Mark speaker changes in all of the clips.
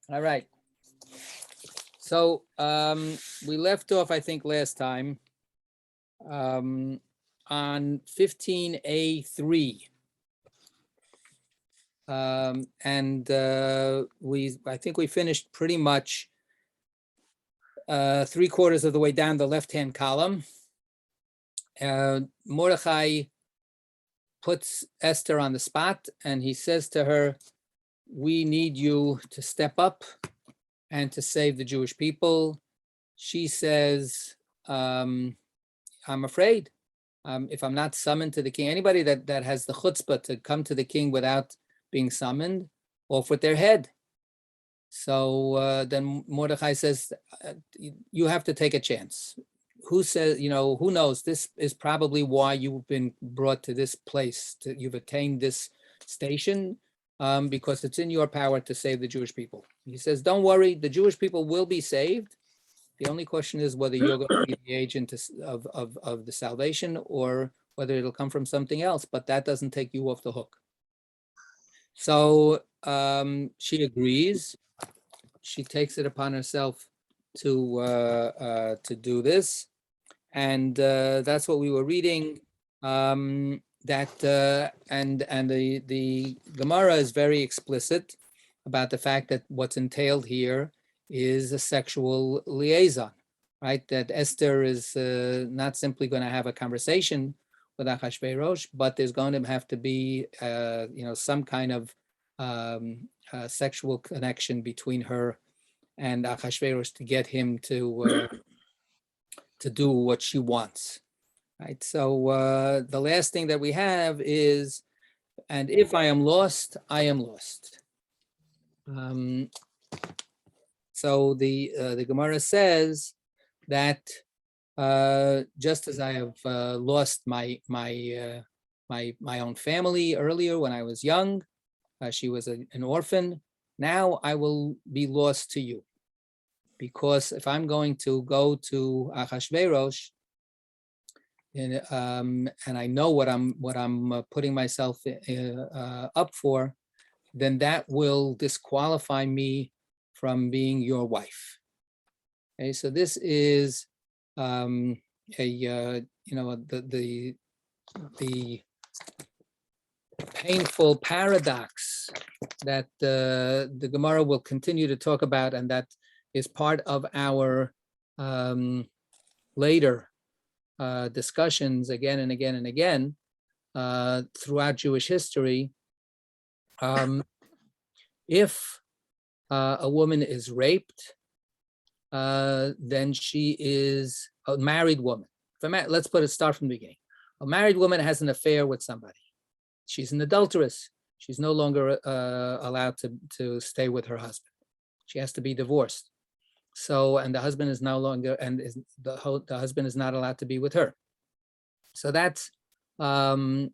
Speaker 1: All right. So we left off, I think, last time on 15A3. And I think we finished pretty much 3/4 of the way down the left-hand column. Mordechai puts Esther on the spot and he says to her, we need you to step up and to save the Jewish people. She says, I'm afraid if I'm not summoned to the king, anybody that has the chutzpah to come to the king without being summoned, off with their head. So then Mordechai says, you have to take a chance. Who says, who knows? This is probably why you've been brought to this place. You've attained this station because it's in your power to save the Jewish people. He says, don't worry, the Jewish people will be saved. The only question is whether you're going to be the agent of the salvation or whether it'll come from something else, but that doesn't take you off the hook. So she agrees. She takes it upon herself to do this. And that's what we were reading. And the Gemara is very explicit about the fact that what's entailed here is a sexual liaison, right? That Esther is not simply going to have a conversation with Achashverosh, but there's going to have to be, some kind of sexual connection between her and Achashverosh to get him to do what she wants, right? So the last thing that we have is, and if I am lost, I am lost. So the Gemara says that just as I have lost my own family earlier when I was young, she was an orphan. Now I will be lost to you, because if I'm going to go to Achashverosh, and I know what I'm putting myself up for, then that will disqualify me from being your wife. Okay, so this is the painful paradox that the Gemara will continue to talk about, and that is part of our later discussions again and again and again throughout Jewish history. If a woman is raped, then she is a married woman. Let's start from the beginning. A married woman has an affair with somebody. She's an adulteress. She's no longer allowed to stay with her husband. She has to be divorced. So, and the husband is no longer, the husband is not allowed to be with her. So that's the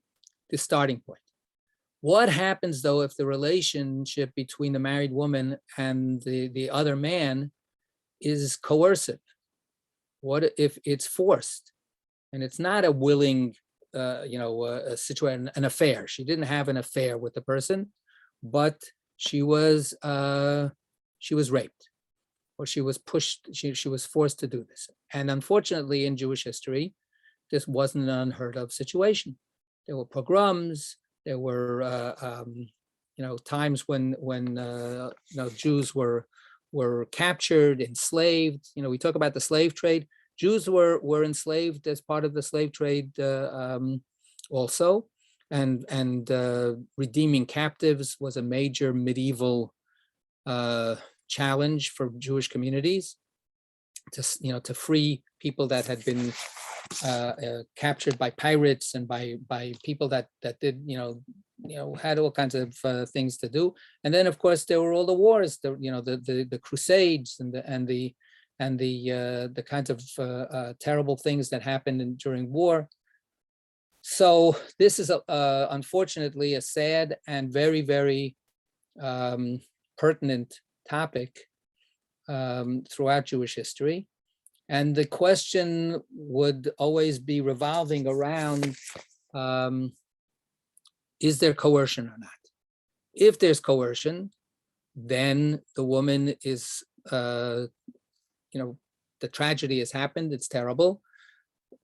Speaker 1: starting point. What happens though if the relationship between the married woman and the other man is coercive? What if it's forced and it's not a willing, a situation, an affair? She didn't have an affair with the person, but she was raped, or she was pushed. She was forced to do this. And unfortunately, in Jewish history, this wasn't an unheard of situation. There were pogroms. There were, times when Jews were captured, enslaved. We talk about the slave trade. Jews were enslaved as part of the slave trade also, and redeeming captives was a major medieval challenge for Jewish communities to free people that had been captured by pirates and by people that did had all kinds of things to do. And then of course there were all the wars, the crusades and the kinds of terrible things that happened during war. So this is unfortunately a sad and very, very pertinent topic throughout Jewish history. And the question would always be revolving around, is there coercion or not? If there's coercion, then the woman is, the tragedy has happened, it's terrible,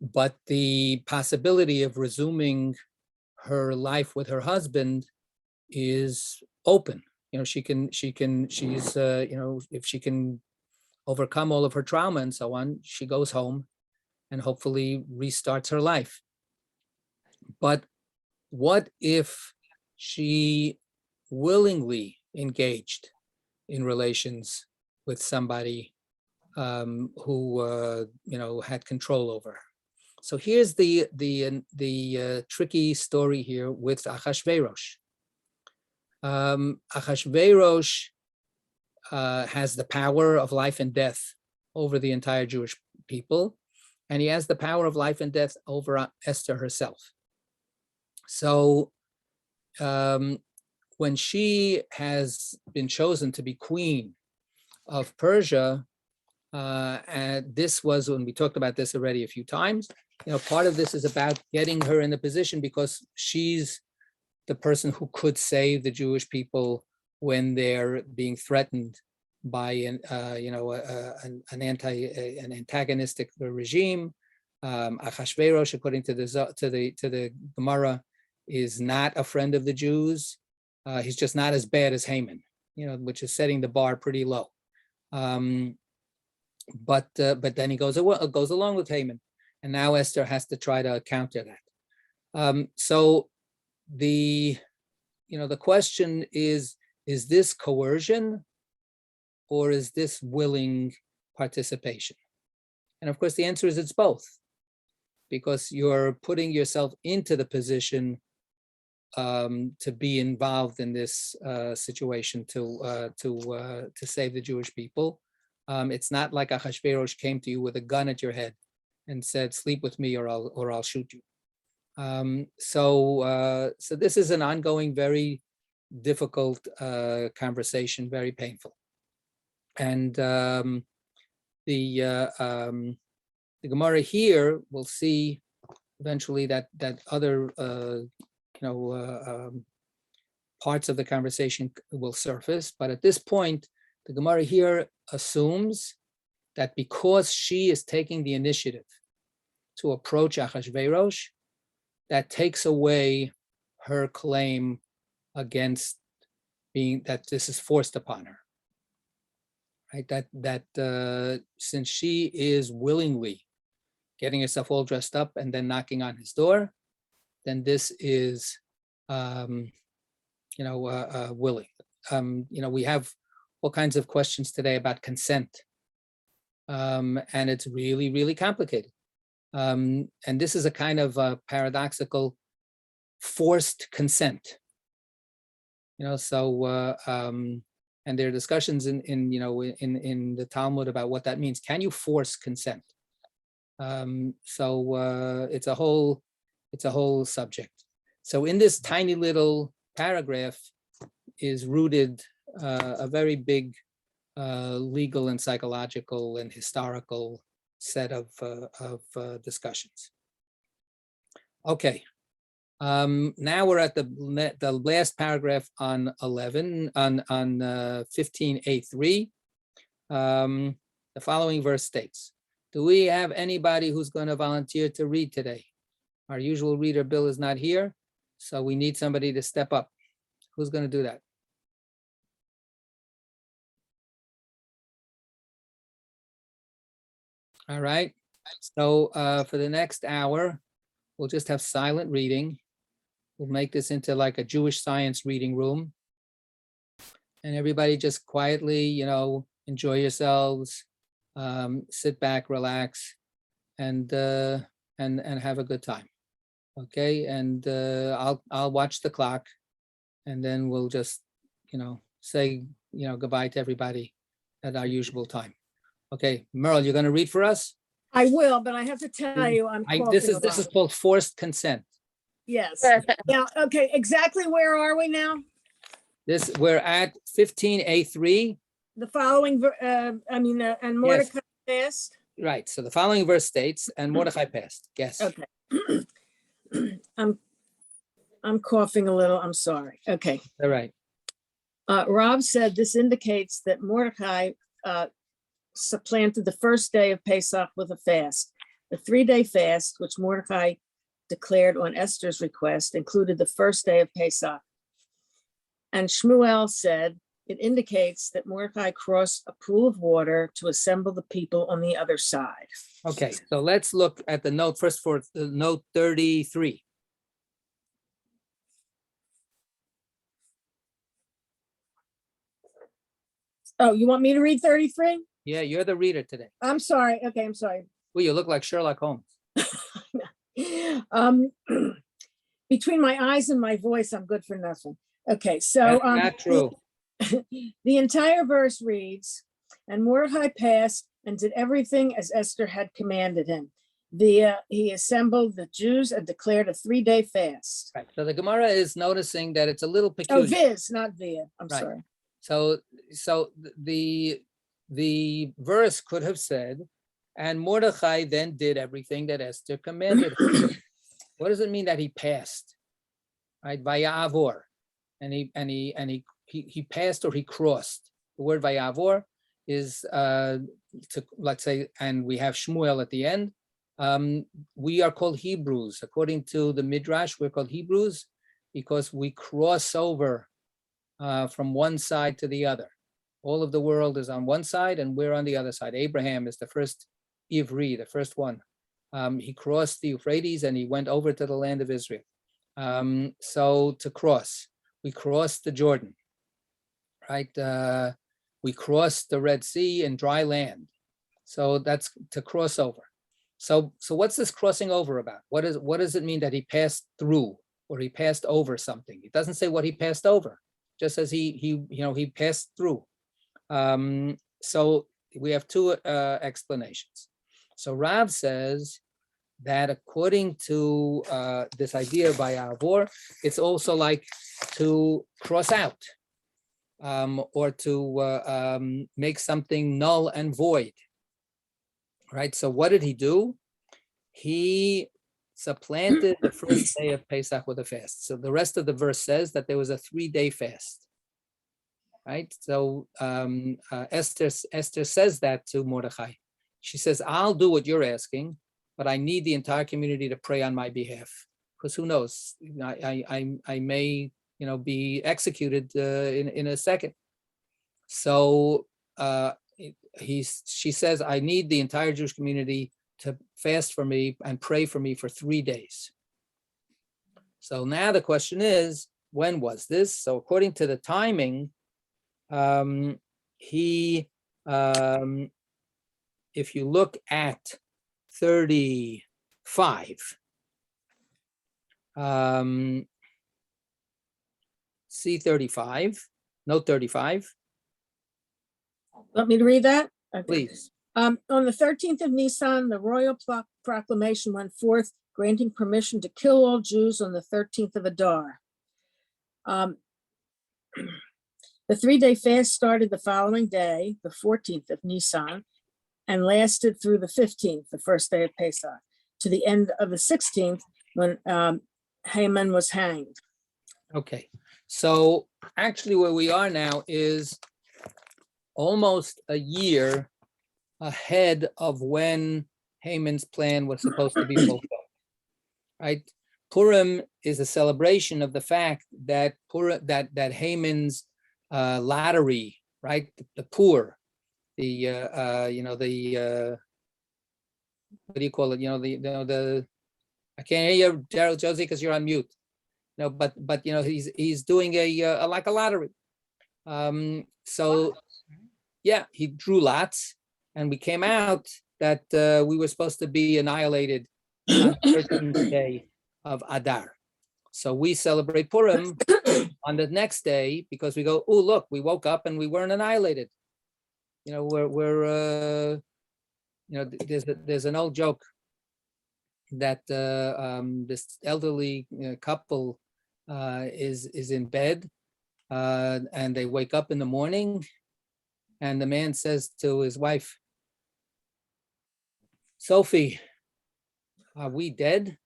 Speaker 1: but the possibility of resuming her life with her husband is open. If she can overcome all of her trauma and so on, she goes home and hopefully restarts her life. But what if she willingly engaged in relations with somebody who had control over her? So here's the tricky story here with Achashverosh. Achashverosh has the power of life and death over the entire Jewish people, and he has the power of life and death over Esther herself. So when she has been chosen to be queen of Persia, and this was, when we talked about this already a few times, part of this is about getting her in the position because she's the person who could save the Jewish people when they're being threatened by an antagonistic regime. Achashverosh, according to the Gemara, is not a friend of the Jews. He's just not as bad as Haman, which is setting the bar pretty low. But then he goes along with Haman, and now Esther has to try to counter that. So the question is this coercion or is this willing participation? And of course, the answer is it's both, because you're putting yourself into the position to be involved in this situation to save the Jewish people. It's not like Achashverosh came to you with a gun at your head and said, "Sleep with me, or I'll shoot you." So this is an ongoing, very difficult conversation, very painful. And the Gemara here will see eventually that other parts of the conversation will surface. But at this point, the Gemara here assumes that because she is taking the initiative to approach Achashverosh, that takes away her claim against being that this is forced upon her, right? That since she is willingly getting herself all dressed up and then knocking on his door, then this is, willing. We have all kinds of questions today about consent, and it's really, really complicated. And this is a kind of paradoxical forced consent, and there are discussions in the Talmud about what that means. Can you force consent? It's a whole subject. So in this tiny little paragraph is rooted a very big legal and psychological and historical set of discussions. Okay, now we're at the last paragraph on 15a3. The following verse states, do we have anybody who's going to volunteer to read today? Our usual reader, Bill, is not here, so we need somebody to step up. Who's going to do that? All right. So for the next hour, we'll just have silent reading. We'll make this into like a Jewish science reading room. And everybody just quietly, enjoy yourselves, sit back, relax, and have a good time. Okay, and I'll watch the clock, and then we'll just, say, goodbye to everybody at our usual time. Okay, Merle, you're going to read for us?
Speaker 2: I will, but I have to tell you,
Speaker 1: this is called forced consent.
Speaker 2: Yes. Now, okay, exactly where are we now?
Speaker 1: We're at 15a3.
Speaker 2: The following, and Mordecai passed.
Speaker 1: Right. So the following verse states, and Mordecai passed. Yes.
Speaker 2: Okay. I'm coughing a little. I'm sorry. Okay.
Speaker 1: All right.
Speaker 2: Rob said this indicates that Mordecai supplanted the first day of Pesach with a fast. The 3-day fast, which Mordecai declared on Esther's request, included the first day of Pesach. And Shmuel said it indicates that Mordecai crossed a pool of water to assemble the people on the other side.
Speaker 1: Okay, so let's look at the note first for note 33.
Speaker 2: Oh, you want me to read 33?
Speaker 1: Yeah, you're the reader today.
Speaker 2: I'm sorry. Okay, I'm sorry.
Speaker 1: Well, you look like Sherlock Holmes.
Speaker 2: Between my eyes and my voice, I'm good for nothing. Okay, so
Speaker 1: That's not true.
Speaker 2: The entire verse reads, and Mordecai passed and did everything as Esther had commanded him. He assembled the Jews and declared a 3-day fast.
Speaker 1: Right. So the Gemara is noticing that it's a little
Speaker 2: Oh,
Speaker 1: peculiar.
Speaker 2: viz, not via. I'm
Speaker 1: Right.
Speaker 2: sorry.
Speaker 1: So the verse could have said, and Mordecai then did everything that Esther commanded him. What does it mean that he passed? Right, vayavor, and he passed or he crossed. The word vayavor is to, let's say, and we have Shmuel at the end. We are called Hebrews. According to the Midrash, we're called Hebrews because we cross over from one side to the other. All of the world is on one side and we're on the other side. Abraham is the first Ivri, the first one. He crossed the Euphrates and he went over to the land of Israel. So to cross, we crossed the Jordan, right? We crossed the Red Sea in dry land. So that's to cross over. So what's this crossing over about? What does it mean that he passed through or he passed over something? It doesn't say what he passed over, just as he passed through. So we have two explanations. So Rav says that according to this idea by Avor, it's also like to cross out or to make something null and void, right? So what did he do? He supplanted the first day of Pesach with a fast. So the rest of the verse says that there was a 3-day fast, right? So Esther says that to Mordecai. She says, I'll do what you're asking, but I need the entire community to pray on my behalf, because who knows, I may, be executed in a second. So she says, I need the entire Jewish community to fast for me and pray for me for 3 days. So now the question is, when was this? So according to the timing, if you look at 35, C35, note 35.
Speaker 2: Want me to read that? Okay.
Speaker 1: Please.
Speaker 2: On the 13th of Nisan, the royal proclamation went forth, granting permission to kill all Jews on the 13th of Adar. The 3-day fast started the following day, the 14th of Nisan, and lasted through the 15th, the first day of Pesach, to the end of the 16th when Haman was hanged.
Speaker 1: Okay, so actually where we are now is almost a year ahead of when Haman's plan was supposed to be fulfilled, right? Purim is a celebration of the fact that that Haman's lottery, right? The poor, what do you call it? I can't hear you, Daryl Josie, because you're on mute. But he's doing a like a lottery. So yeah, he drew lots, and we came out that we were supposed to be annihilated on the 13th day of Adar. So we celebrate Purim on the next day because we go, oh look, we woke up and we weren't annihilated. There's an old joke that this elderly couple is in bed and they wake up in the morning and the man says to his wife, Sophie, are we dead?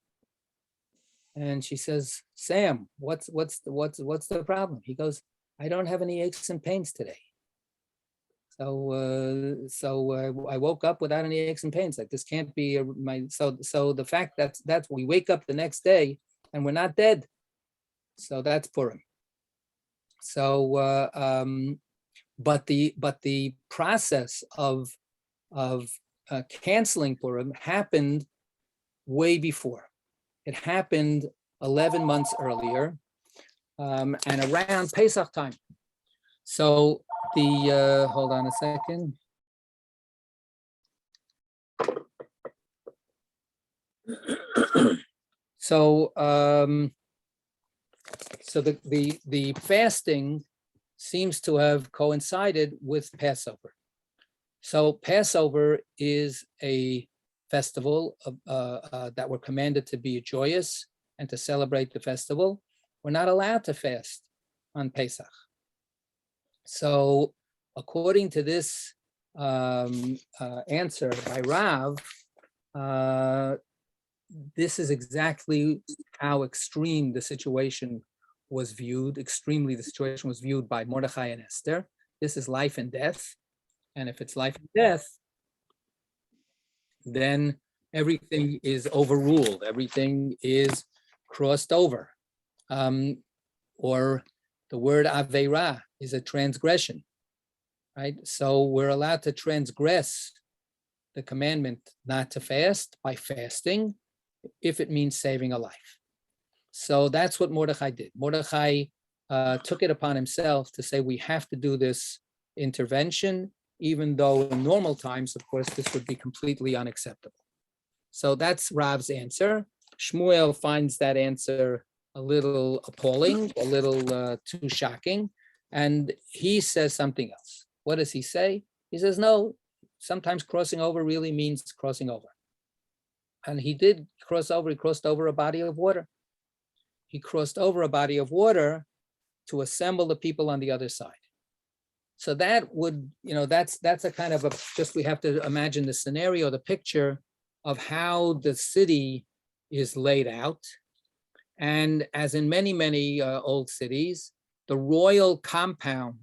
Speaker 1: And she says, Sam, what's the problem? He goes, I don't have any aches and pains today. So I woke up without any aches and pains. Like this can't be so the fact that we wake up the next day and we're not dead. So that's Purim. So but the process of canceling Purim happened way before. It happened 11 months earlier, and around Pesach time. So the hold on a second. So so the fasting seems to have coincided with Passover. So Passover is a festival that we're commanded to be joyous and to celebrate the festival. We're not allowed to fast on Pesach. So according to this answer by Rav, this is exactly how extreme the situation was viewed. Extremely, the situation was viewed by Mordechai and Esther. This is life and death. And if it's life and death, then everything is overruled. Everything is crossed over. Or the word aveira is a transgression, right? So we're allowed to transgress the commandment not to fast by fasting if it means saving a life. So that's what Mordechai did. Mordechai took it upon himself to say we have to do this intervention, even though in normal times, of course, this would be completely unacceptable. So that's Rav's answer. Shmuel finds that answer a little appalling, a little too shocking, and he says something else. What does he say? He says, no, sometimes crossing over really means crossing over. And he did cross over. He crossed over a body of water. He crossed over a body of water to assemble the people on the other side. So that would, that's a kind of we have to imagine the scenario, the picture of how the city is laid out. And as in many, many old cities, the royal compound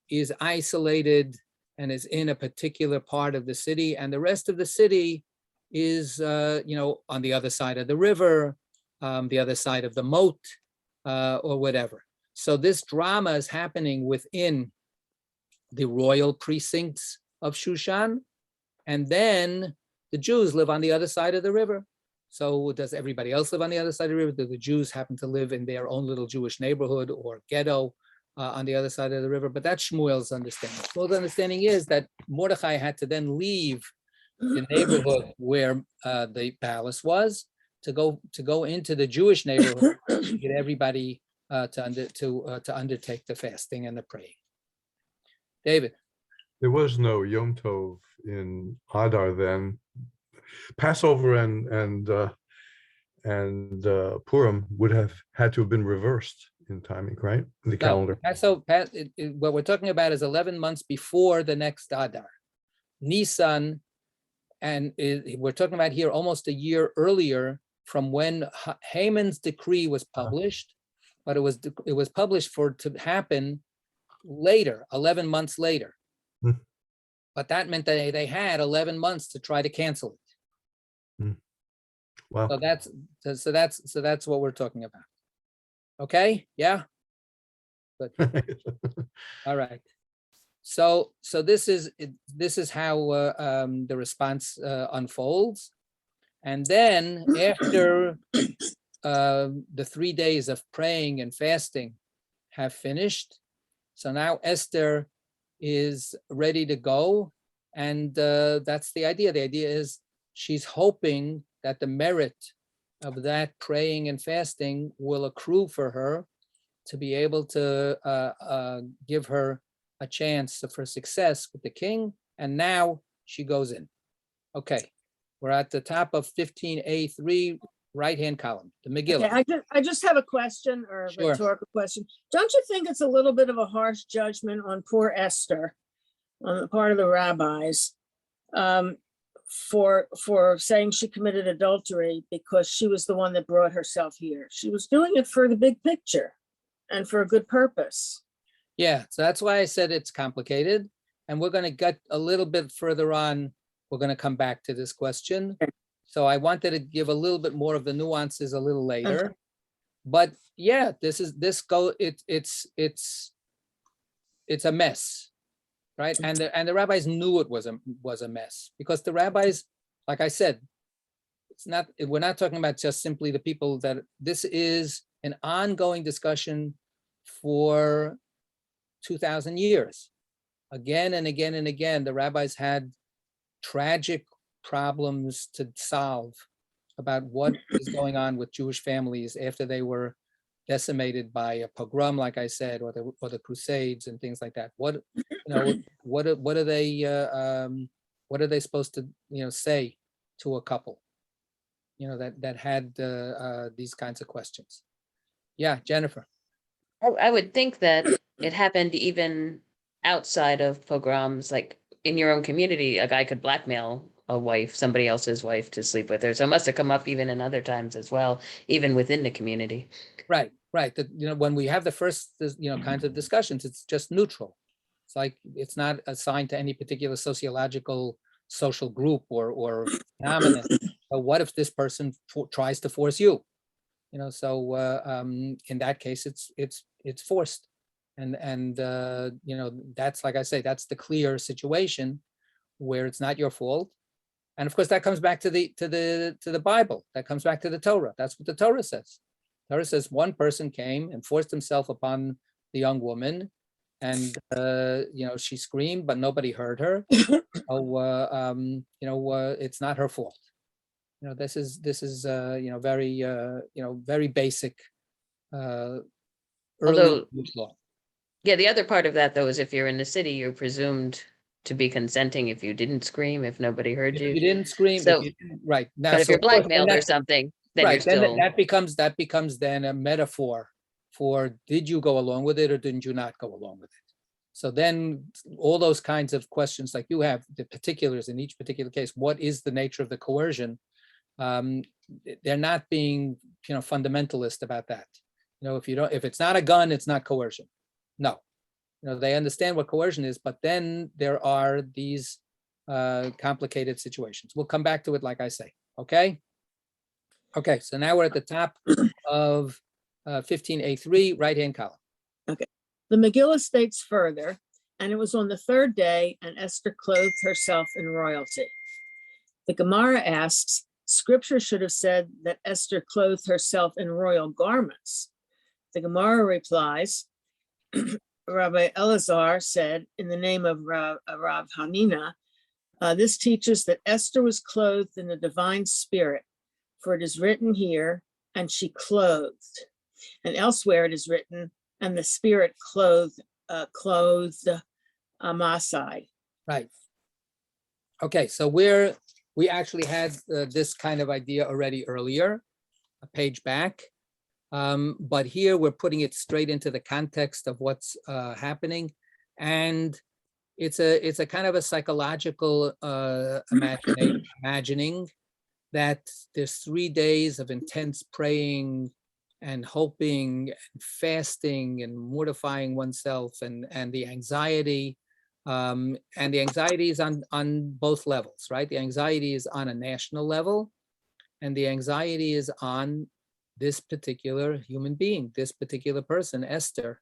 Speaker 1: is isolated and is in a particular part of the city, and the rest of the city is, on the other side of the river, the other side of the moat, or whatever. So this drama is happening within the royal precincts of Shushan, and then the Jews live on the other side of the river. So does everybody else live on the other side of the river? Do the Jews happen to live in their own little Jewish neighborhood or ghetto on the other side of the river? But that's Shmuel's understanding. Shmuel's understanding is that Mordechai had to then leave the neighborhood where the palace was to go into the Jewish neighborhood to get everybody to undertake the fasting and the praying. David.
Speaker 3: There was no Yom Tov in Adar then. Passover and Purim would have had to have been reversed in timing, right? In the calendar.
Speaker 1: So what we're talking about is 11 months before the next Adar. Nisan, and we're talking about here almost a year earlier from when Haman's decree was published, but it was published to happen later, 11 months later. But that meant that they had 11 months to try to cancel it.
Speaker 3: Wow.
Speaker 1: So that's what we're talking about. Okay, yeah. Good. All right. So this is how the response unfolds, and then after the 3 days of praying and fasting have finished, so now Esther is ready to go, and that's the idea. The idea is she's hoping that the merit of that praying and fasting will accrue for her to be able to give her a chance for success with the king. And now she goes in. Okay, we're at the top of 15A3, right-hand column, the Megillah.
Speaker 2: Okay, I just have a question, or a
Speaker 1: Sure.
Speaker 2: rhetorical question. Don't you think it's a little bit of a harsh judgment on poor Esther on the part of the rabbis for saying she committed adultery because she was the one that brought herself here? She was doing it for the big picture and for a good purpose.
Speaker 1: Yeah, so that's why I said it's complicated. And we're going to get a little bit further on. We're going to come back to this question. So I wanted to give a little bit more of the nuances a little later. But yeah, it's a mess, right? And the rabbis knew it was a mess, because the rabbis, like I said, we're not talking about just simply the people that this is an ongoing discussion for 2,000 years. Again and again and again, the rabbis had tragic problems to solve about what is going on with Jewish families after they were decimated by a pogrom, like I said, or the Crusades and things like that. What are they supposed to say to a couple that had these kinds of questions? Yeah, Jennifer.
Speaker 4: I would think that it happened even outside of pogroms, like in your own community, a guy could blackmail a wife, somebody else's wife, to sleep with her. So it must have come up even in other times as well, even within the community.
Speaker 1: Right. When we have the first, kinds of discussions, it's just neutral. It's like, it's not assigned to any particular sociological social group or phenomenon. But what if this person tries to force you? So in that case, it's forced. And that's, like I say, that's the clear situation where it's not your fault. And of course, that comes back to the Bible. That comes back to the Torah. That's what the Torah says. Torah says one person came and forced himself upon the young woman, and she screamed, but nobody heard her. It's not her fault. This is very basic early Jewish law.
Speaker 4: Yeah, the other part of that, though, is if you're in the city, you're presumed to be consenting if you didn't scream, if nobody heard you.
Speaker 1: If you didn't scream,
Speaker 4: So,
Speaker 1: right. Now,
Speaker 4: but if you're
Speaker 1: of course,
Speaker 4: blackmailed or something, then you're
Speaker 1: right, then
Speaker 4: still.
Speaker 1: that becomes then a metaphor for, did you go along with it or didn't you not go along with it? So then all those kinds of questions, like you have the particulars in each particular case, what is the nature of the coercion? They're not being, fundamentalist about that. If it's not a gun, it's not coercion. No, they understand what coercion is, but then there are these complicated situations. We'll come back to it, like I say. Okay. So now we're at the top of 15A3, right-hand column.
Speaker 2: The Megillah states further, and it was on the third day, and Esther clothed herself in royalty. The Gemara asks, Scripture should have said that Esther clothed herself in royal garments. The Gemara replies, Rabbi Elazar said, in the name of Rav Hanina, this teaches that Esther was clothed in the divine spirit, for it is written here, and she clothed. And elsewhere it is written, and the spirit clothed Amasai.
Speaker 1: Right. Okay, so we actually had this kind of idea already earlier, a page back. But here we're putting it straight into the context of what's happening. And it's a kind of a psychological imagining that there's 3 days of intense praying and hoping and fasting and mortifying oneself and the anxiety. And the anxiety is on both levels, right? The anxiety is on a national level, and the anxiety is on this particular human being, this particular person, Esther.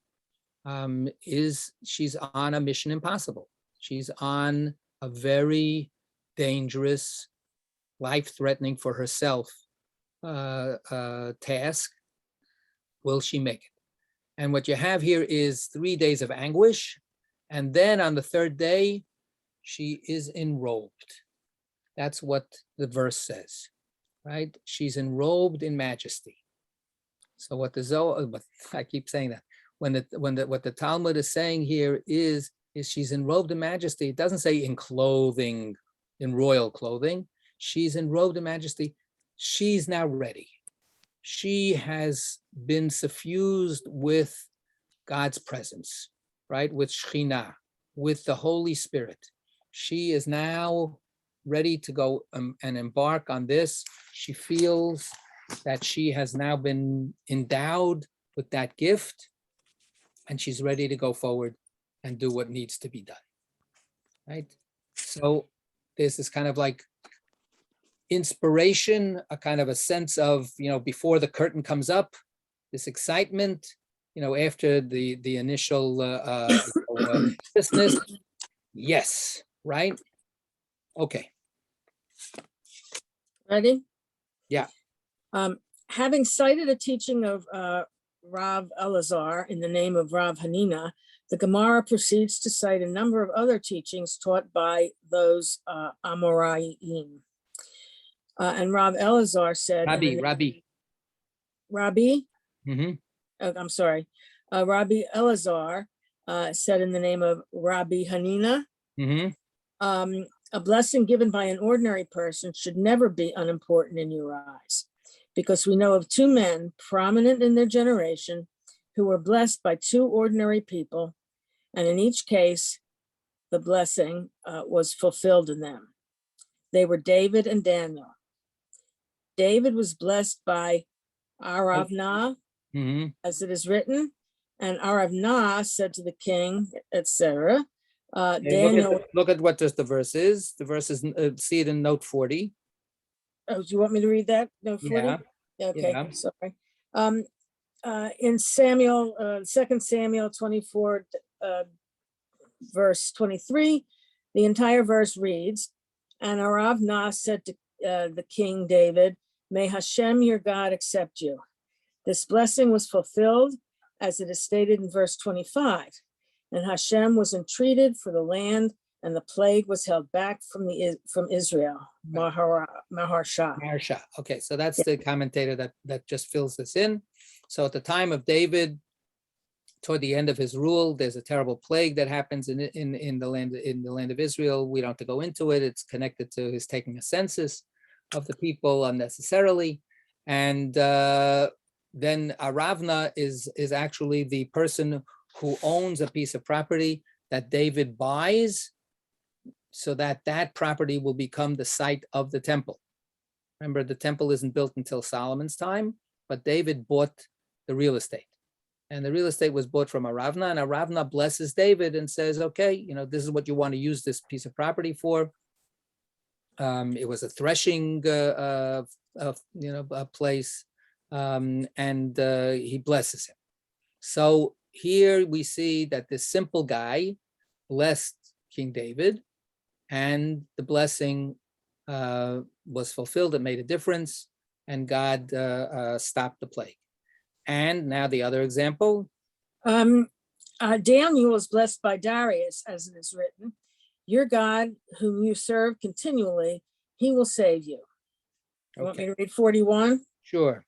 Speaker 1: She's on a mission impossible. She's on a very dangerous, life-threatening for herself task. Will she make it? And what you have here is 3 days of anguish. And then on the third day, she is enrobed. That's what the verse says, right? She's enrobed in majesty. So what the Zohar, I keep saying that, what the Talmud is saying here is she's enrobed in majesty. It doesn't say in clothing, in royal clothing. She's enrobed in majesty. She's now ready. She has been suffused with God's presence, right? With Shekhinah, with the Holy Spirit. She is now ready to go and embark on this. She feels that she has now been endowed with that gift. and she's ready to go forward and do what needs to be done, right? So there's this kind of like inspiration, a kind of a sense of, before the curtain comes up, this excitement, after the initial business. Yes, right? Okay.
Speaker 2: Ready?
Speaker 1: Yeah.
Speaker 2: Having cited a teaching of Rav Elazar in the name of Rav Hanina, the Gemara proceeds to cite a number of other teachings taught by those Amoraim. And Rav Elazar said,
Speaker 1: Rabbi.
Speaker 2: Oh, I'm sorry. Rabbi Elazar said in the name of Rabbi Hanina, a blessing given by an ordinary person should never be unimportant in your eyes, because we know of two men prominent in their generation who were blessed by two ordinary people, and in each case, the blessing was fulfilled in them. They were David and Daniel. David was blessed by Aravna, as it is written, and Aravna said to the king, etc. Daniel.
Speaker 1: Look at what the verse is. The verse is, see it in note 40.
Speaker 2: Oh, do you want me to read that? Note 40?
Speaker 1: Yeah.
Speaker 2: Okay,
Speaker 1: Yeah.
Speaker 2: sorry. In Samuel, 2 Samuel 24, verse 23, the entire verse reads, and Aravna said to the king David, may Hashem your God accept you. This blessing was fulfilled as it is stated in verse 25. And Hashem was entreated for the land, and the plague was held back from Israel.
Speaker 1: Maharsha. Okay, so that's the commentator that just fills this in. So at the time of David, toward the end of his rule, there's a terrible plague that happens in the land of Israel. We don't have to go into it. It's connected to his taking a census of the people unnecessarily, and then Aravna is actually the person who owns a piece of property that David buys, so that property will become the site of the temple. Remember, the temple isn't built until Solomon's time, but David bought the real estate. And the real estate was bought from Aravna, and Aravna blesses David and says, okay, this is what you want to use this piece of property for. It was a threshing a place, and he blesses him. So here we see that this simple guy blessed King David, and the blessing was fulfilled. It made a difference, and God stopped the plague. And now the other example.
Speaker 2: Daniel was blessed by Darius, as it is written, your God, whom you serve continually, he will save you. You want me to read 41?
Speaker 1: Sure.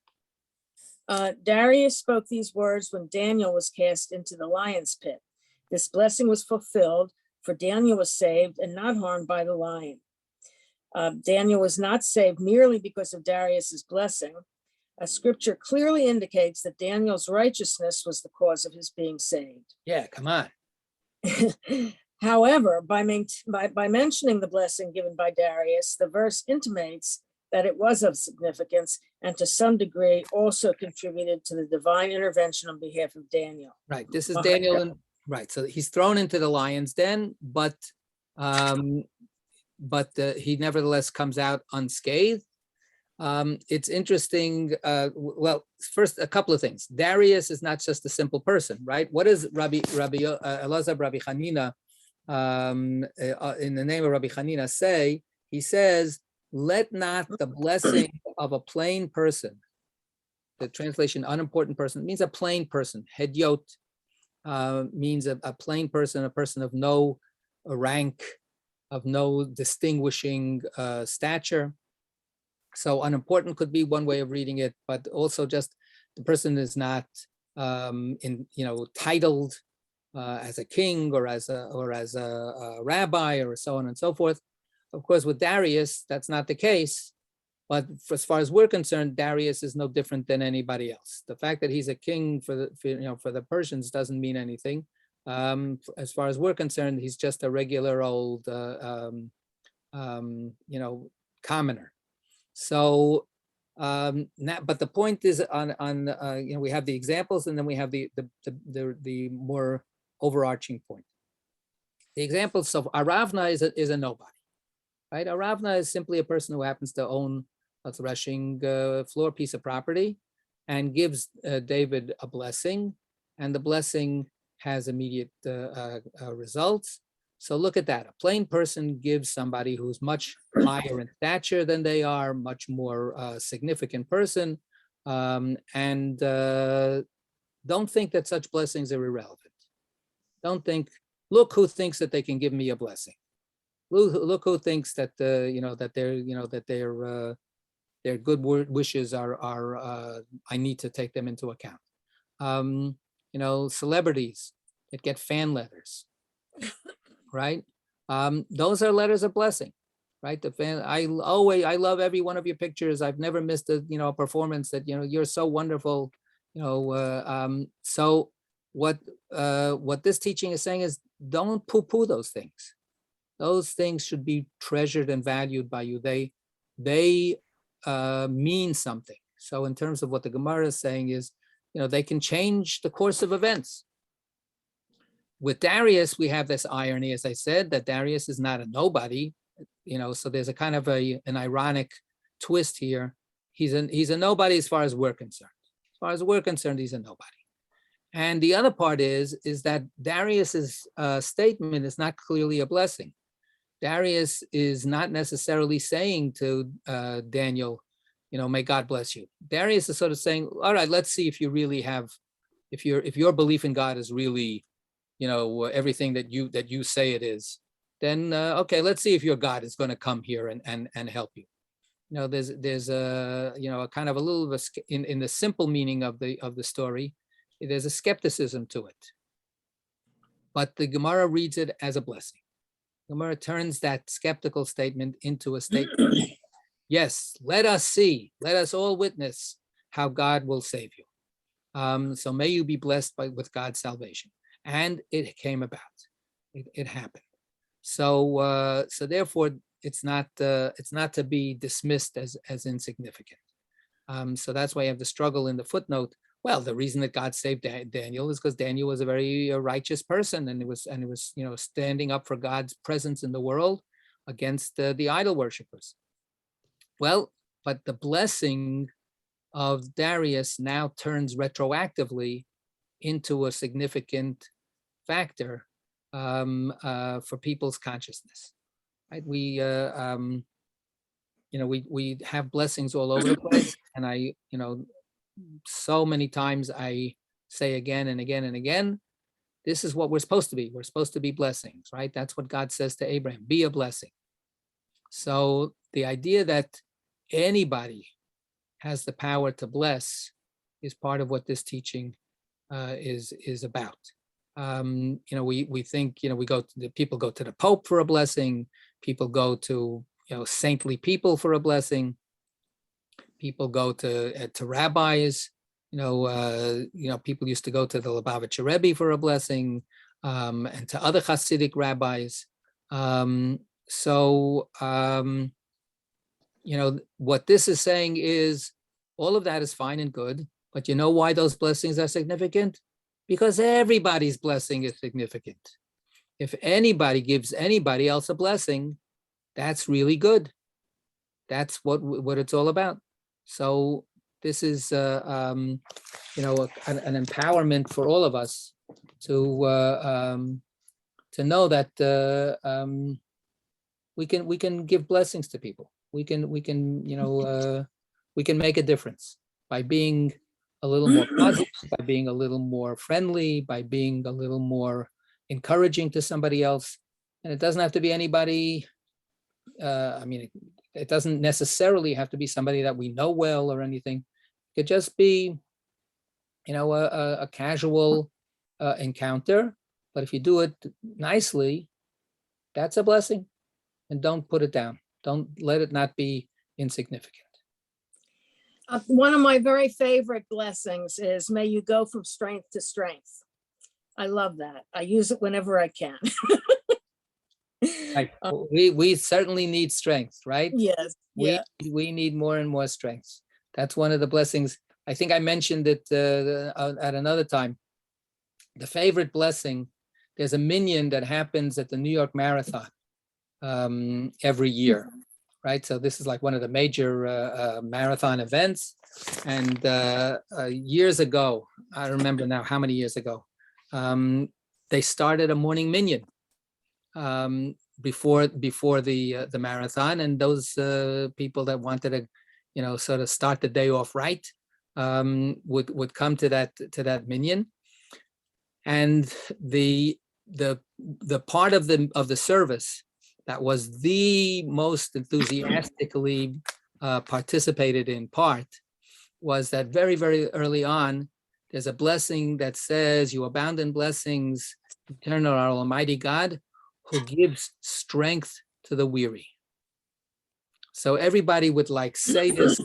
Speaker 2: Darius spoke these words when Daniel was cast into the lion's pit. This blessing was fulfilled, for Daniel was saved and not harmed by the lion. Daniel was not saved merely because of Darius's blessing. Scripture clearly indicates that Daniel's righteousness was the cause of his being saved.
Speaker 1: Yeah, come on.
Speaker 2: However, by mentioning the blessing given by Darius, the verse intimates that it was of significance and to some degree also contributed to the divine intervention on behalf of Daniel.
Speaker 1: Right, this is Daniel, and right, so he's thrown into the lion's den, but he nevertheless comes out unscathed. It's interesting. Well, first, a couple of things. Darius is not just a simple person, right? What does Rabbi Elazar, Rabbi Hanina, in the name of Rabbi Hanina say? He says, let not the blessing of a plain person, the translation unimportant person, means a plain person. Hedyot means a plain person, a person of no rank, of no distinguishing stature. So unimportant could be one way of reading it, but also just the person is not titled as a king or as a rabbi or so on and so forth. Of course, with Darius, that's not the case. But as far as we're concerned, Darius is no different than anybody else. The fact that he's a king for the Persians doesn't mean anything. As far as we're concerned, he's just a regular old commoner. So But the point is we have the examples, and then we have the more overarching point. The example, so Aravna is a nobody, right? Aravna is simply a person who happens to own a threshing floor piece of property and gives David a blessing, and the blessing has immediate results. So look at that. A plain person gives somebody who's much higher in stature than they are, much more significant person, and don't think that such blessings are irrelevant. Don't think, look who thinks that they can give me a blessing. Look who thinks that their good wishes are I need to take them into account. Celebrities that get fan letters, right? Those are letters of blessing, right? The fan, I love every one of your pictures. I've never missed a performance that you're so wonderful. So what this teaching is saying is, don't poo-poo those things. Those things should be treasured and valued by you. They mean something. So in terms of what the Gemara is saying is, they can change the course of events. With Darius, we have this irony, as I said, that Darius is not a nobody, so there's a kind of an ironic twist here. He's a nobody as far as we're concerned. As far as we're concerned, he's a nobody. And the other part is that Darius's statement is not clearly a blessing. Darius is not necessarily saying to Daniel, may God bless you. Darius is sort of saying, all right, let's see if you really have, if your belief in God is really, everything that you say it is, then okay, let's see if your God is going to come here and help you. There's a kind of a little bit in the simple meaning of the story, there's a skepticism to it, but the Gemara reads it as a blessing. Gemara turns that skeptical statement into a statement. Yes, let us all witness how God will save you. So may you be blessed with God's salvation. And it came about. It happened. So therefore, it's not to be dismissed as insignificant. So that's why I have the struggle in the footnote. Well, the reason that God saved Daniel is because Daniel was a very righteous person, and it was standing up for God's presence in the world against the idol worshippers. Well, but the blessing of Darius now turns retroactively into a significant factor for people's consciousness. Right? We have blessings all over the place, and so many times I say again and again and again, this is what we're supposed to be. We're supposed to be blessings, right? That's what God says to Abraham, be a blessing. So the idea that anybody has the power to bless is part of what this teaching is about. We think, people go to the Pope for a blessing. People go to, saintly people for a blessing. People go to rabbis. People used to go to the Lubavitcher Rebbe for a blessing, and to other Hasidic rabbis. What this is saying is all of that is fine and good, but you know why those blessings are significant? Because everybody's blessing is significant. If anybody gives anybody else a blessing, that's really good. That's what it's all about. So this is, an empowerment for all of us to know that we can give blessings to people. We can make a difference by being a little more positive, by being a little more friendly, by being a little more encouraging to somebody else. And it doesn't have to be anybody. It doesn't necessarily have to be somebody that we know well or anything. It could just be, a casual encounter. But if you do it nicely, that's a blessing. And don't put it down. Don't let it not be insignificant.
Speaker 2: One of my very favorite blessings is, may you go from strength to strength. I love that. I use it whenever I can.
Speaker 1: Right. We certainly need strength, right?
Speaker 2: Yes.
Speaker 1: We need more and more strength. That's one of the blessings. I think I mentioned it at another time. The favorite blessing, there's a minyan that happens at the New York Marathon every year, right? So this is like one of the major marathon events. And years ago, I don't remember now how many years ago, they started a morning minyan before the marathon, and those people that wanted to, you know, sort of start the day off right, would come to that minyan. And the part of the service that was the most enthusiastically participated in part was that very, very early on, there's a blessing that says, "You abound in blessings, eternal our Almighty God, who gives strength to the weary." So everybody would like say this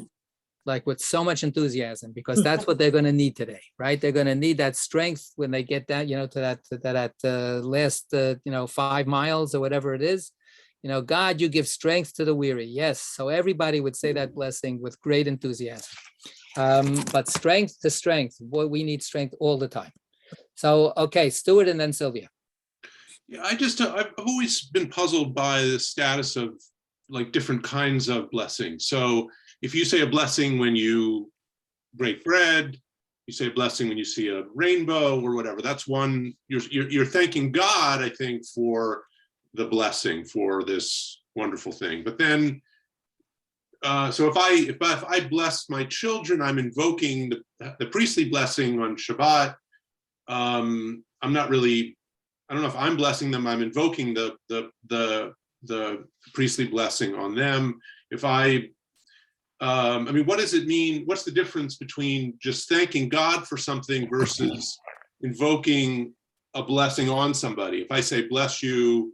Speaker 1: like with so much enthusiasm, because that's what they're going to need today, right? They're going to need that strength when they get that, you know, to that last, 5 miles or whatever it is. You know, God, you give strength to the weary. Yes. So everybody would say that blessing with great enthusiasm. But strength to strength, boy, we need strength all the time. So, okay, Stuart and then Sylvia.
Speaker 5: Yeah, I've always been puzzled by the status of like different kinds of blessings. So if you say a blessing when you break bread, you say a blessing when you see a rainbow or whatever, that's one, you're thanking God, I think, for the blessing, for this wonderful thing. But then, so if I bless my children, I'm invoking the priestly blessing on Shabbat. I'm not really, I don't know if I'm blessing them, I'm invoking the priestly blessing on them. If I mean, what does it mean? What's the difference between just thanking God for something versus invoking a blessing on somebody? If I say bless you,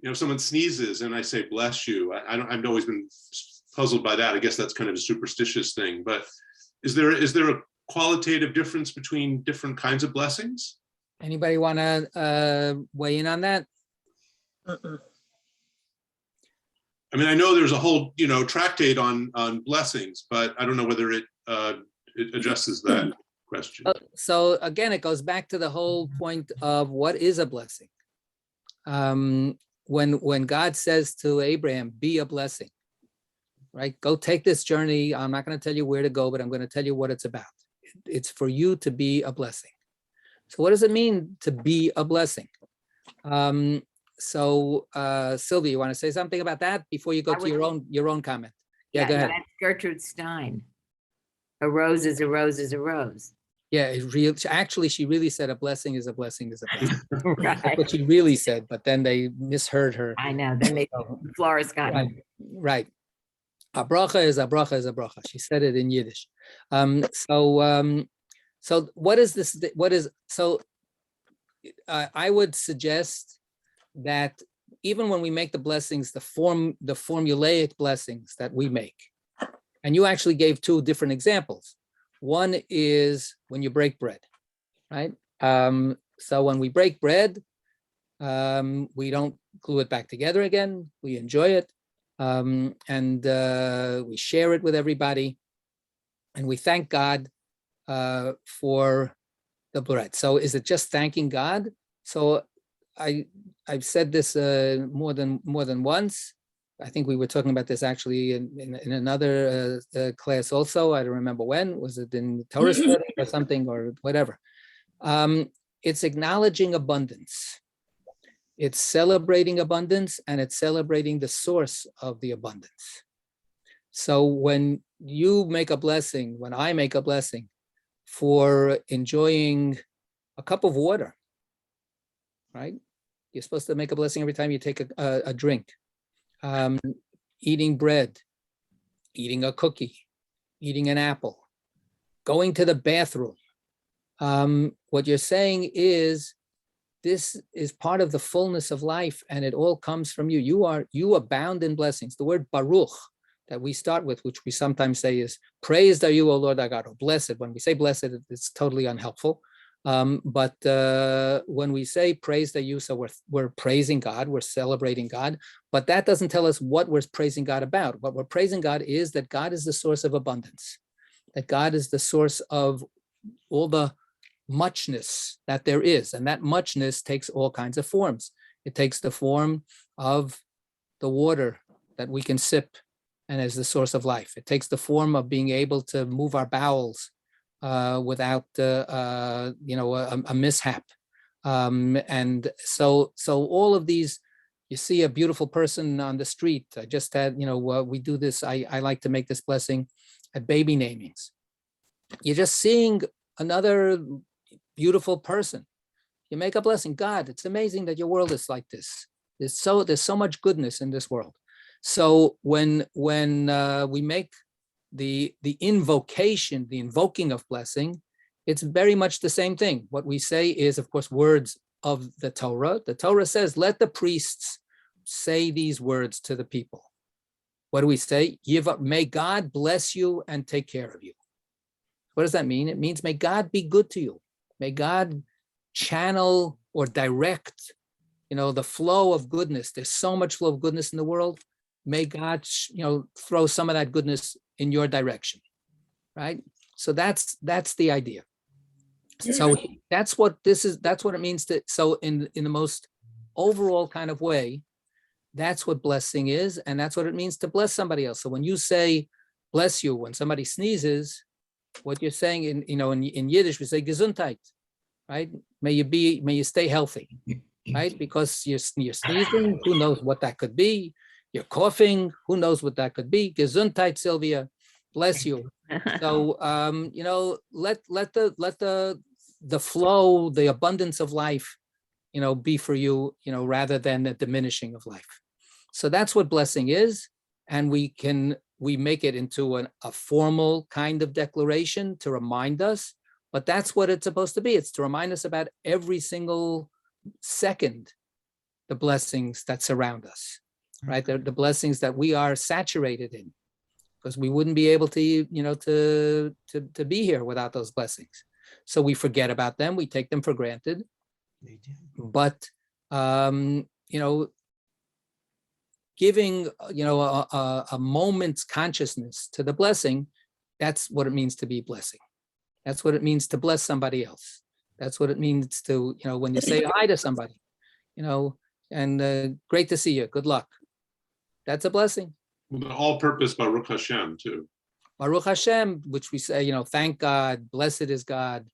Speaker 5: you know, someone sneezes and I say bless you, I've always been puzzled by that. I guess that's kind of a superstitious thing. But is there a qualitative difference between different kinds of blessings?
Speaker 1: Anybody want to weigh in on that?
Speaker 5: I mean, I know there's a whole, tractate on blessings, but I don't know whether it addresses that question.
Speaker 1: So again, it goes back to the whole point of what is a blessing. When God says to Abraham, be a blessing, right? Go take this journey. I'm not going to tell you where to go, but I'm going to tell you what it's about. It's for you to be a blessing. So what does it mean to be a blessing? So Sylvia, you want to say something about that before you go to your own comment? Yeah, go ahead.
Speaker 6: That's Gertrude Stein. A rose is a rose is a rose.
Speaker 1: Yeah, actually, she really said a blessing is a blessing is a blessing.
Speaker 6: Right.
Speaker 1: That's what she really said, but then they misheard her.
Speaker 6: I know. Then they florist got
Speaker 1: Right, right. A bracha is a bracha is a bracha. She said it in Yiddish. So what is this? I would suggest that even when we make the blessings, the formulaic blessings that we make, and you actually gave two different examples. One is when you break bread, right? So when we break bread, we don't glue it back together again. We enjoy it, and we share it with everybody, and we thank God for the bread. So is it just thanking God? So I've said this more than once. I think we were talking about this actually in another class also. I don't remember when. Was it in Torah study or something or whatever? It's acknowledging abundance. It's celebrating abundance, and it's celebrating the source of the abundance. So when you make a blessing, when I make a blessing for enjoying a cup of water, right? You're supposed to make a blessing every time you take a drink. Eating bread, eating a cookie, eating an apple, going to the bathroom. What you're saying is, this is part of the fullness of life, and it all comes from you. You abound in blessings. The word Baruch that we start with, which we sometimes say is, praised are you, O Lord our God, or blessed. When we say blessed, it's totally unhelpful. But when we say praised are you, so we're praising God, we're celebrating God, but that doesn't tell us what we're praising God about. What we're praising God is that God is the source of abundance. that God is the source of all the muchness that there is. And that muchness takes all kinds of forms. It takes the form of the water that we can sip and is the source of life. It takes the form of being able to move our bowels without a mishap. And so all of these, you see a beautiful person on the street. I just had, we do this. I like to make this blessing at baby namings. You're just seeing another beautiful person. You make a blessing. God, it's amazing that your world is like this. There's so much goodness in this world. So when we make the invocation, the invoking of blessing, it's very much the same thing. What we say is, of course, words of the Torah. The Torah says, let the priests say these words to the people. What do we say? May God bless you and take care of you. What does that mean? It means may God be good to you. May God channel or direct, the flow of goodness. There's so much flow of goodness in the world. May God, throw some of that goodness in your direction, right? So that's the idea. So that's what it means to, so in the most overall kind of way, that's what blessing is. And that's what it means to bless somebody else. So when you say, bless you, when somebody sneezes, what you're saying in Yiddish, we say Gesundheit, right? May you stay healthy, right? Because you're sneezing, who knows what that could be? You're coughing, who knows what that could be? Gesundheit, Sylvia, bless you. So, let the flow, the abundance of life, be for you, rather than a diminishing of life. So that's what blessing is. And we make it into a formal kind of declaration to remind us, but that's what it's supposed to be. It's to remind us about every single second, the blessings that surround us, right? The blessings that we are saturated in, because we wouldn't be able to, to be here without those blessings. So we forget about them. We take them for granted. But, giving, a moment's consciousness to the blessing, that's what it means to be blessing. That's what it means to bless somebody else. That's what it means to, when you say hi to somebody, and great to see you, good luck. That's a blessing.
Speaker 5: The all-purpose Baruch Hashem too.
Speaker 1: Baruch Hashem, which we say, thank God, blessed is God.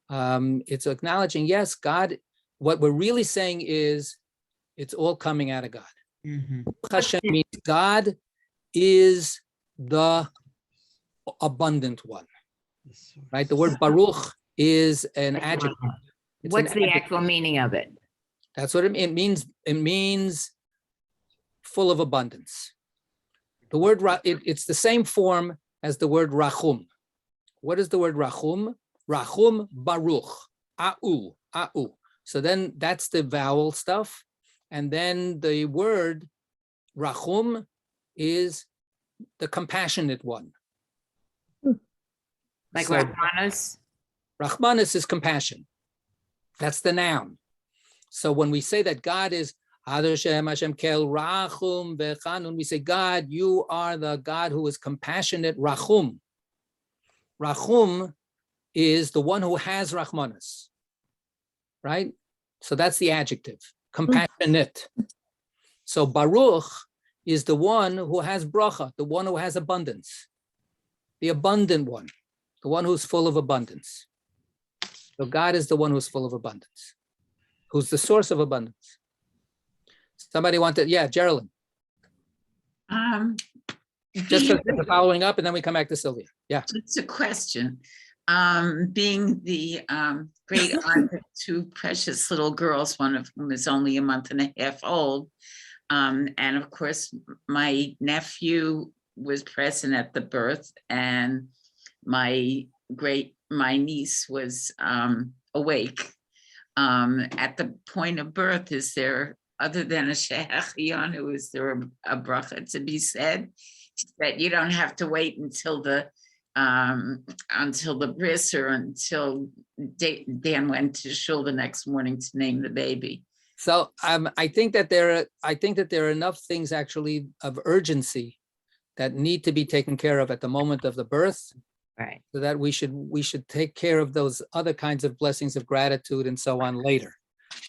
Speaker 1: It's acknowledging, yes, God, what we're really saying is it's all coming out of God. Baruch Hashem means God is the abundant one, right? The word Baruch is an adjective.
Speaker 6: What's the actual meaning of it?
Speaker 1: That's what it means. It means full of abundance. The word, it's the same form as the word rachum. What is the word rachum? Rachum baruch, a'u. So then that's the vowel stuff. And then the word rachum is the compassionate one.
Speaker 6: Like
Speaker 1: So
Speaker 6: Rahmanos?
Speaker 1: Rahmanis is compassion. That's the noun. So when we say that God is Hashem kel rachum vechanun, we say, God, you are the God who is compassionate, rachum. Rachum is the one who has Rahmanis, right? So that's the adjective, compassionate. So Baruch is the one who has bracha, the one who has abundance, the abundant one, the one who's full of abundance. So God is the one who's full of abundance, who's the source of abundance. Somebody wanted, yeah, Geraldine. Just following up, and then we come back to Sylvia. Yeah.
Speaker 7: It's a question. Being the great aunt of two precious little girls, one of whom is only a month and a half old. And of course, my nephew was present at the birth, and my niece was awake. At the point of birth, is there, other than a shehachianu, is there a bracha to be said? That you don't have to wait until the bris or until Dan went to shul the next morning to name the baby.
Speaker 1: So I think that there are enough things actually of urgency that need to be taken care of at the moment of the birth,
Speaker 6: Right.
Speaker 1: so that we should take care of those other kinds of blessings of gratitude and so on later.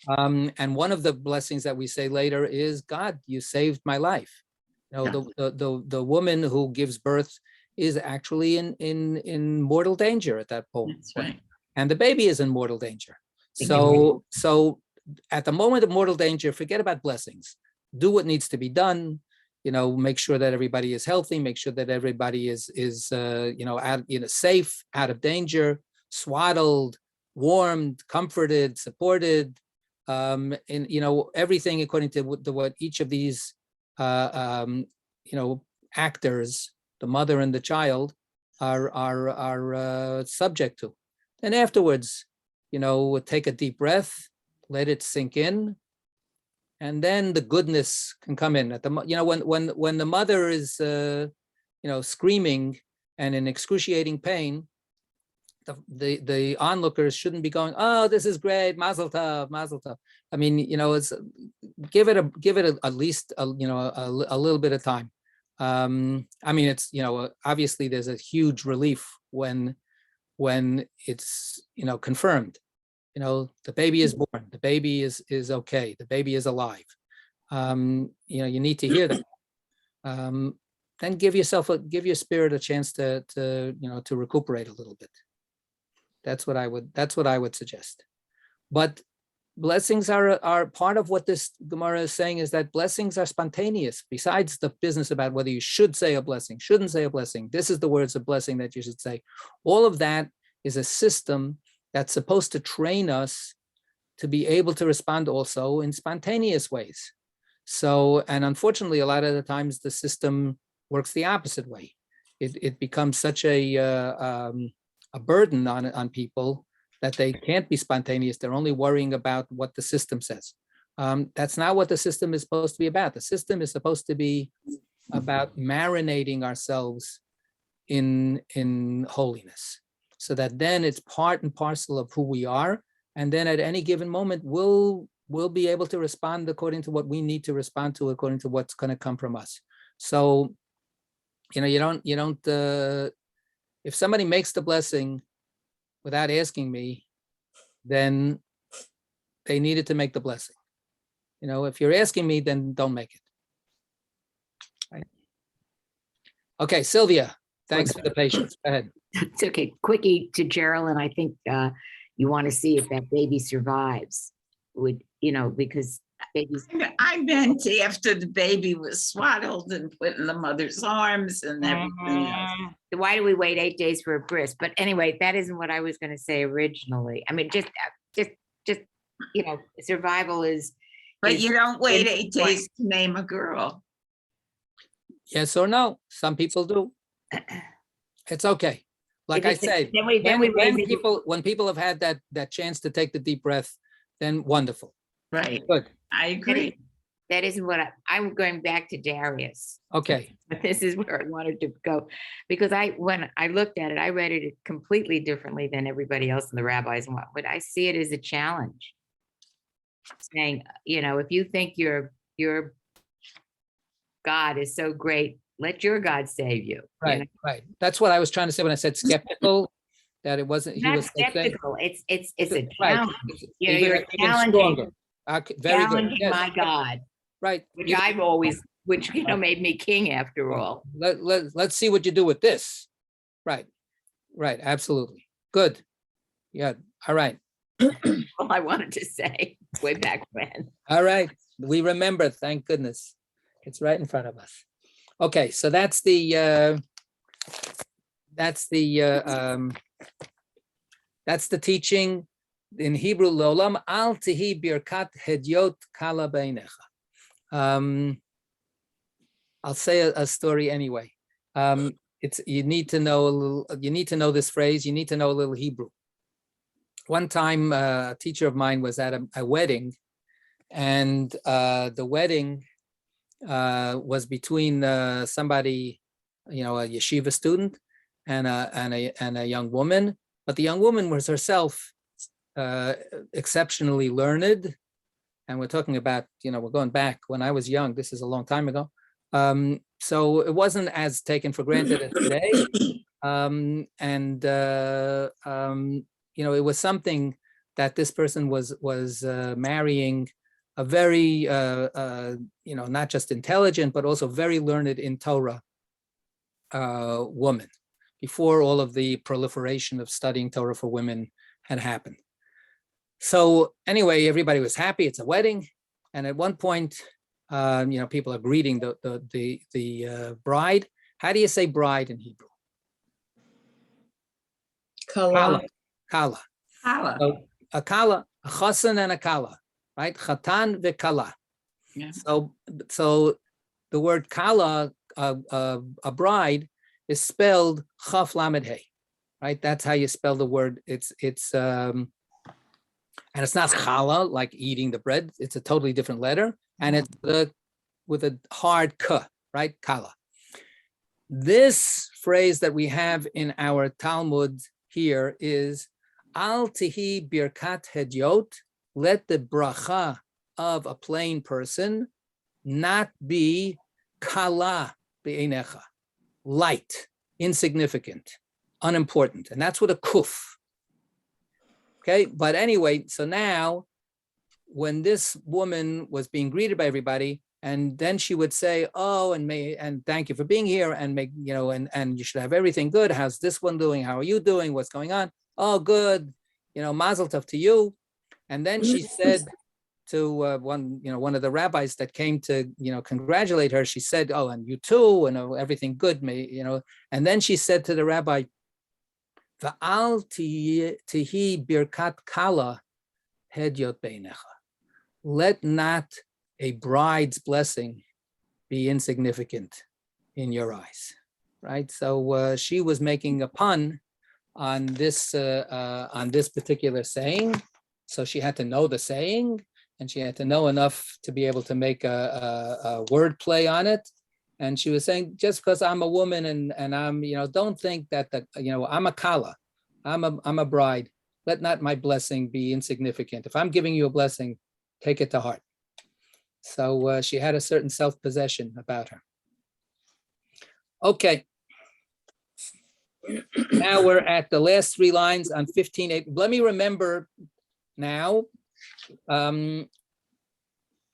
Speaker 1: And one of the blessings that we say later is, God, you saved my life. You know, the woman who gives birth is actually in mortal danger at that point.
Speaker 7: That's right.
Speaker 1: And the baby is in mortal danger.
Speaker 6: Thank you.
Speaker 1: So at the moment of mortal danger, forget about blessings. Do what needs to be done. You know, make sure that everybody is healthy. Make sure that everybody is safe, out of danger, swaddled, warmed, comforted, supported, and everything according to what each of these actors, the mother and the child, are subject to. And afterwards, take a deep breath, let it sink in, and then the goodness can come in. When the mother is screaming and in excruciating pain, the onlookers shouldn't be going, oh, this is great, mazel tov, mazel tov. I mean, it's give it at least a little bit of time. I mean, it's obviously there's a huge relief when it's confirmed. The baby is born, the baby is okay, the baby is alive. You need to hear that. Then give your spirit a chance to recuperate a little bit. That's what I would suggest. But blessings are part of what this Gemara is saying, is that blessings are spontaneous. Besides the business about whether you should say a blessing, shouldn't say a blessing, this is the words of blessing that you should say. All of that is a system that's supposed to train us to be able to respond also in spontaneous ways. So, and unfortunately, a lot of the times the system works the opposite way. It becomes such a burden on people that they can't be spontaneous. They're only worrying about what the system says. That's not what the system is supposed to be about. The system is supposed to be about marinating ourselves in holiness, so that then it's part and parcel of who we are. And then at any given moment, we'll be able to respond according to what we need to respond to, according to what's going to come from us. So, you don't, if somebody makes the blessing without asking me, then they needed to make the blessing. If you're asking me, then don't make it. Right? Okay, Sylvia, thanks for the patience. Go ahead.
Speaker 6: It's okay. Quickie to Geraldine. I think you want to see if that baby survives. Because babies.
Speaker 7: I meant after the baby was swaddled and put in the mother's arms and everything else.
Speaker 6: Why do we wait 8 days for a bris? But anyway, that isn't what I was going to say originally. I mean, just survival is.
Speaker 7: But you don't wait 8 days to name a girl.
Speaker 1: Yes or no? Some people do. It's okay. Like I said, when people have had that chance to take the deep breath, then wonderful.
Speaker 7: Right.
Speaker 1: Good.
Speaker 7: I agree.
Speaker 6: That isn't what I'm going back to Darius.
Speaker 1: Okay.
Speaker 6: But this is where I wanted to go, because when I looked at it, I read it completely differently than everybody else in the rabbis and what. But I see it as a challenge, saying, if you think your God is so great, let your God save you.
Speaker 1: Right. Right. That's what I was trying to say when I said skeptical. That it wasn't.
Speaker 6: Not
Speaker 1: he was
Speaker 6: skeptical. It's a
Speaker 1: right.
Speaker 6: challenge.
Speaker 1: Even
Speaker 6: You're
Speaker 1: stronger.
Speaker 6: challenging.
Speaker 1: Very good.
Speaker 6: Challenging
Speaker 1: Yes.
Speaker 6: my God,
Speaker 1: Right.
Speaker 6: which made me king after all.
Speaker 1: Let's see what you do with this. Right. Right. Absolutely. Good. Yeah. All right.
Speaker 6: All I wanted to say way back when.
Speaker 1: All right. We remember. Thank goodness. It's right in front of us. Okay. So that's the teaching in Hebrew. Lolam al tihi birkat hedyot kala beinecha. I'll say a story anyway. You need to know this phrase. You need to know a little Hebrew. One time, a teacher of mine was at a wedding, and the wedding was between somebody, a yeshiva student, and a young woman. But the young woman was herself exceptionally learned, and we're talking about, we're going back when I was young. This is a long time ago. So it wasn't as taken for granted as today. It was something that this person was marrying a very, not just intelligent, but also very learned in Torah woman, before all of the proliferation of studying Torah for women had happened. So anyway, everybody was happy. It's a wedding, and at one point, people are greeting the bride. How do you say bride in Hebrew?
Speaker 2: Kala.
Speaker 1: Kala.
Speaker 7: Holla.
Speaker 1: So a kala, a chasan and a kala, right? Chatan v'kala.
Speaker 7: Yeah.
Speaker 1: So the word kala, a bride, is spelled chaf lamed hey, right? That's how you spell the word. And it's not chala, like eating the bread. It's a totally different letter, and it's with a hard k, right? Kala. This phrase that we have in our Talmud here is al tihi birkat hedyot. Let the bracha of a plain person not be kala be'einecha, light, insignificant, unimportant. And that's with a kuf. Okay, but anyway, so now when this woman was being greeted by everybody, and then she would say, oh, and thank you for being here, and and you should have everything good. How's this one doing? How are you doing? What's going on? Oh, good. Mazel tov to you. And then she said to one of the rabbis that came to congratulate her, she said, oh, and you too, and everything good, and then she said to the rabbi, Va'al tihi birkat kala hedyot beinecha. Let not a bride's blessing be insignificant in your eyes, right? So she was making a pun on this particular saying. So she had to know the saying, and she had to know enough to be able to make a word play on it. And she was saying, just because I'm a woman and I'm, don't think that I'm a kala, I'm a bride. Let not my blessing be insignificant. If I'm giving you a blessing, take it to heart. So she had a certain self-possession about her. Okay. Now we're at the last three lines on 15:8. Let me remember now. I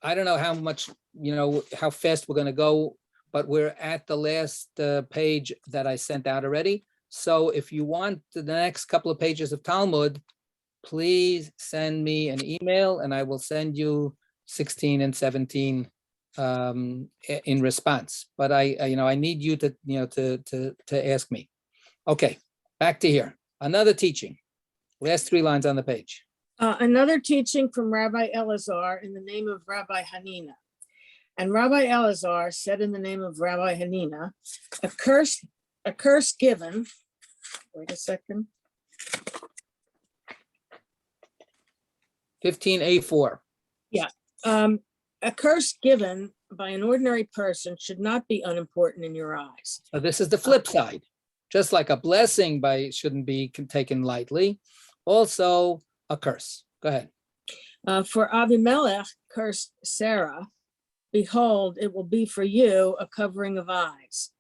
Speaker 1: don't know how much, how fast we're going to go, but we're at the last page that I sent out already. So if you want the next couple of pages of Talmud, please send me an email and I will send you 16 and 17 in response. But I need you to ask me. Okay, back to here. Another teaching. Last three lines on the page.
Speaker 2: Another teaching from Rabbi Elazar in the name of Rabbi Hanina. And Rabbi Elazar said in the name of Rabbi Hanina, a curse given, wait a second.
Speaker 1: 15:4.
Speaker 2: Yeah. A curse given by an ordinary person should not be unimportant in your eyes.
Speaker 1: So this is the flip side. Just like a blessing shouldn't be taken lightly, also a curse. Go ahead.
Speaker 2: For Avimelech cursed Sarah, behold, it will be for you a covering of eyes.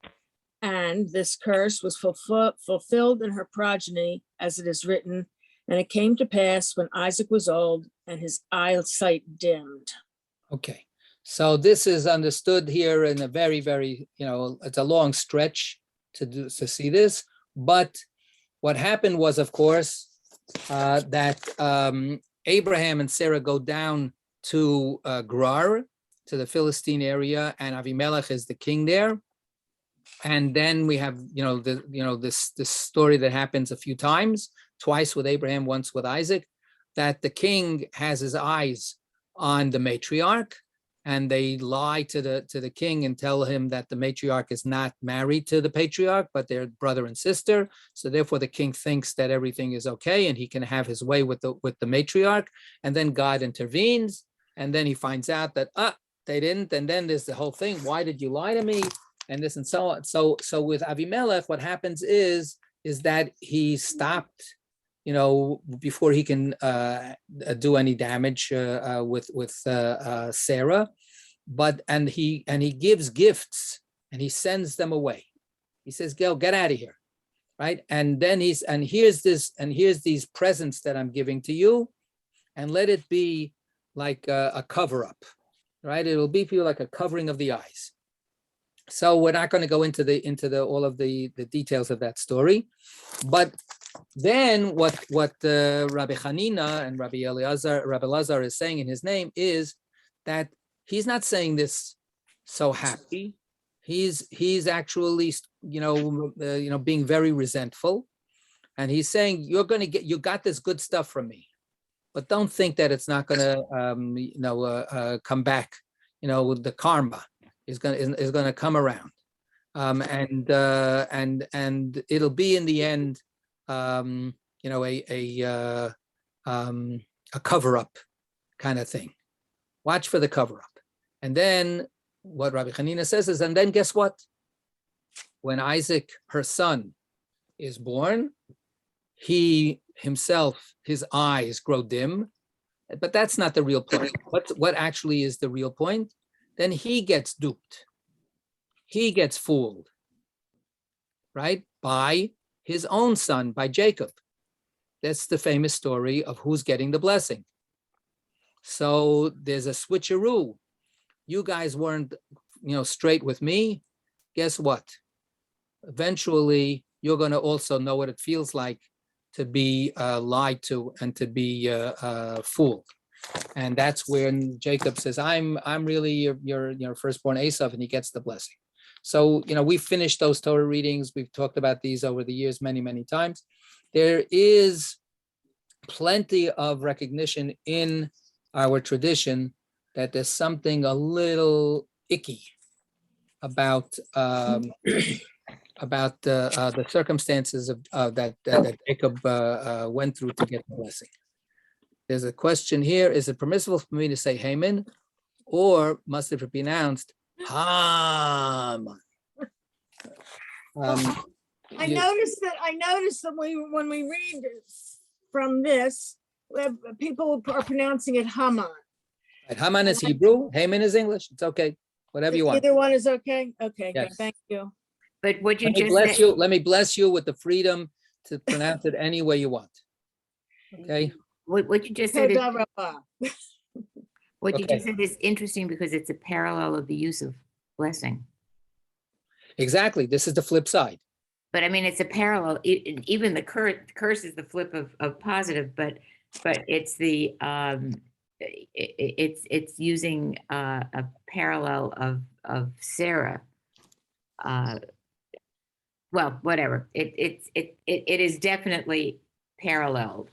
Speaker 2: And this curse was fulfilled in her progeny, as it is written, and it came to pass when Isaac was old and his eyesight dimmed.
Speaker 1: Okay, so this is understood here in a very, very, it's a long stretch to see this. But what happened was, of course, that Abraham and Sarah go down to Gerar, to the Philistine area, and Avimelech is the king there. And then we have, this story that happens a few times, twice with Abraham, once with Isaac, that the king has his eyes on the matriarch, and they lie to the king and tell him that the matriarch is not married to the patriarch, but they're brother and sister. So therefore, the king thinks that everything is okay and he can have his way with the matriarch. And then God intervenes, and then he finds out that they didn't. And then there's the whole thing: why did you lie to me? And this and so on. So with Avimelech, what happens is that he stopped, before he can do any damage with Sarah, and he gives gifts and he sends them away. He says, "Go, get out of here." right? And then here's these presents that I'm giving to you, and let it be like a cover up, right? It'll be for you like a covering of the eyes. So we're not going to go into all of the details of that story, but then what Rabbi Hanina and Rabbi Elazar is saying in his name is that he's not saying this so happy. He's actually being very resentful, and he's saying you got this good stuff from me, but don't think that it's not going to come back. With the karma is going to come around, and it'll be in the end a cover up kind of thing. Watch for the cover up. And then what Rabbi Hanina says is, and then guess what? When Isaac, her son, is born, he himself, his eyes grow dim, but that's not the real point. What actually is the real point? Then he gets duped. He gets fooled, right? By his own son, by Jacob. That's the famous story of who's getting the blessing. So there's a switcheroo. You guys weren't, straight with me. Guess what? Eventually, you're going to also know what it feels like to be lied to and to be fooled. And that's when Jacob says, I'm really your firstborn Esav, and he gets the blessing. So, we finished those Torah readings. We've talked about these over the years many, many times. There is plenty of recognition in our tradition that there's something a little icky about the circumstances of that Jacob went through to get the blessing. There's a question here: is it permissible for me to say Haman, or must it be pronounced Haman?
Speaker 2: I noticed that when we read from this, people are pronouncing it Haman.
Speaker 1: Right. Haman is Hebrew, Haman is English. It's okay, whatever you want.
Speaker 2: Either one is okay. Okay,
Speaker 1: Yes.
Speaker 2: good. Thank you.
Speaker 6: But what you
Speaker 1: Let me
Speaker 6: just
Speaker 1: bless
Speaker 6: said,
Speaker 1: you. Let me bless you with the freedom to pronounce it any way you want. Okay.
Speaker 6: what you just said is,
Speaker 2: Toda Rabah.
Speaker 6: what you
Speaker 1: Okay.
Speaker 6: just said is interesting because it's a parallel of the use of blessing.
Speaker 1: Exactly. This is the flip side.
Speaker 6: But I mean, it's a parallel. Even the curse is the flip of positive, but it's the it's using a parallel of Sarah. Well, whatever. It is definitely paralleled.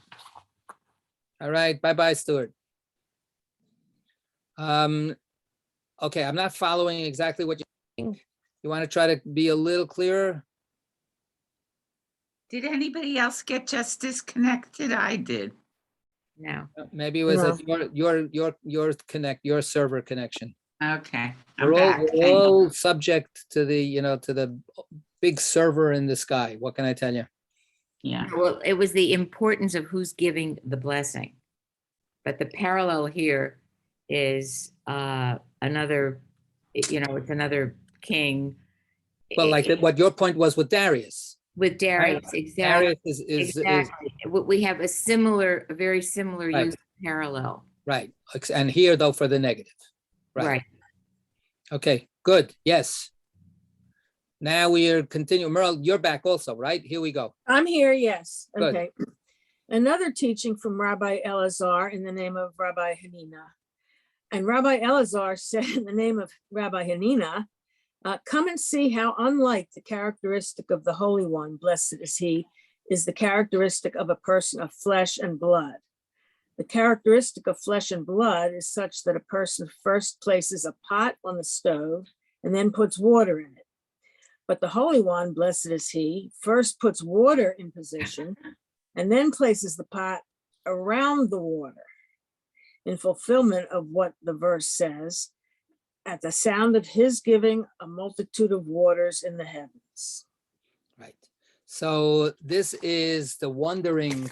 Speaker 1: All right. Bye-bye, Stuart. Okay, I'm not following exactly what you're saying. You want to try to be a little clearer?
Speaker 7: Did anybody else get just disconnected? I did.
Speaker 6: No.
Speaker 1: Maybe it was
Speaker 2: No.
Speaker 1: your server connection.
Speaker 7: Okay, I'm
Speaker 1: We're
Speaker 7: back.
Speaker 1: all
Speaker 7: Thank you.
Speaker 1: subject to the big server in the sky. What can I tell you?
Speaker 7: Yeah,
Speaker 6: Well, it was the importance of who's giving the blessing. But the parallel here is another, it's another king.
Speaker 1: Well, like what your point was with Darius.
Speaker 6: With Darius, exactly.
Speaker 1: Darius is
Speaker 6: Exactly. We have a very similar
Speaker 1: Right.
Speaker 6: use of parallel.
Speaker 1: right. And here though for the negative.
Speaker 6: Right.
Speaker 1: Okay, good. Yes. Now we are continuing. Merle, you're back also, right? Here we go.
Speaker 2: I'm here, yes.
Speaker 1: Good.
Speaker 2: Okay. Another teaching from Rabbi Elazar in the name of Rabbi Hanina. And Rabbi Elazar said in the name of Rabbi Hanina, come and see how unlike the characteristic of the Holy One, blessed is he, is the characteristic of a person of flesh and blood. The characteristic of flesh and blood is such that a person first places a pot on the stove and then puts water in it. But the Holy One, blessed is he, first puts water in position and then places the pot around the water in fulfillment of what the verse says, at the sound of his giving a multitude of waters in the heavens.
Speaker 1: Right. So this is the wondering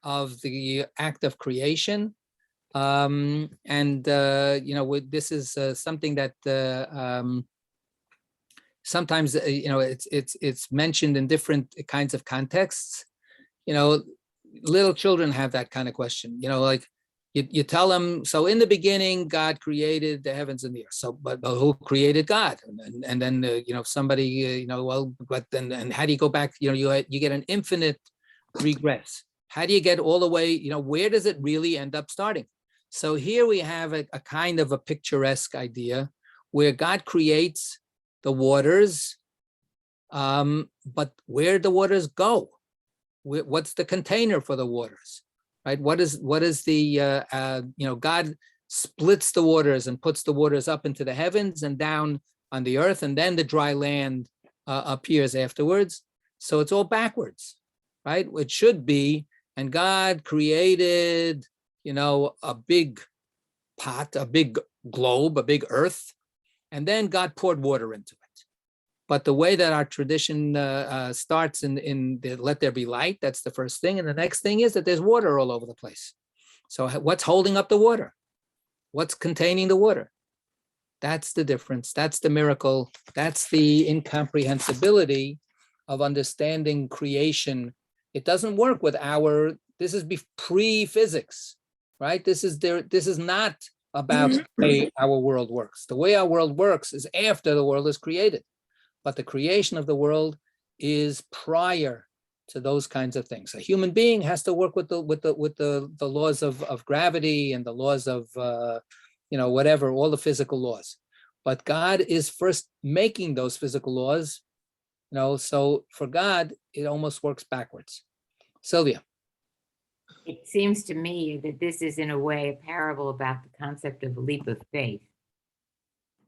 Speaker 1: of the act of creation. This is something that sometimes, it's mentioned in different kinds of contexts. Little children have that kind of question, like you tell them, so in the beginning, God created the heavens and the earth. So, but who created God? And then, somebody, well, but then, and how do you go back? You get an infinite regress. How do you get all the way, where does it really end up starting? So here we have a kind of a picturesque idea where God creates the waters, but where the waters go? What's the container for the waters, right? What is the, God splits the waters and puts the waters up into the heavens and down on the earth, and then the dry land appears afterwards. So it's all backwards, right? It should be, and God created, a big pot, a big globe, a big earth, and then God poured water into it. But the way that our tradition starts in the let there be light, that's the first thing. And the next thing is that there's water all over the place. So what's holding up the water? What's containing the water? That's the difference. That's the miracle. That's the incomprehensibility of understanding creation. It doesn't work with this is pre-physics, right? This is not about the way our world works. The way our world works is after the world is created. But the creation of the world is prior to those kinds of things. A human being has to work with the laws of gravity and the laws of whatever, all the physical laws. But God is first making those physical laws. So for God, it almost works backwards. Sylvia.
Speaker 6: It seems to me that this is in a way a parable about the concept of a leap of faith.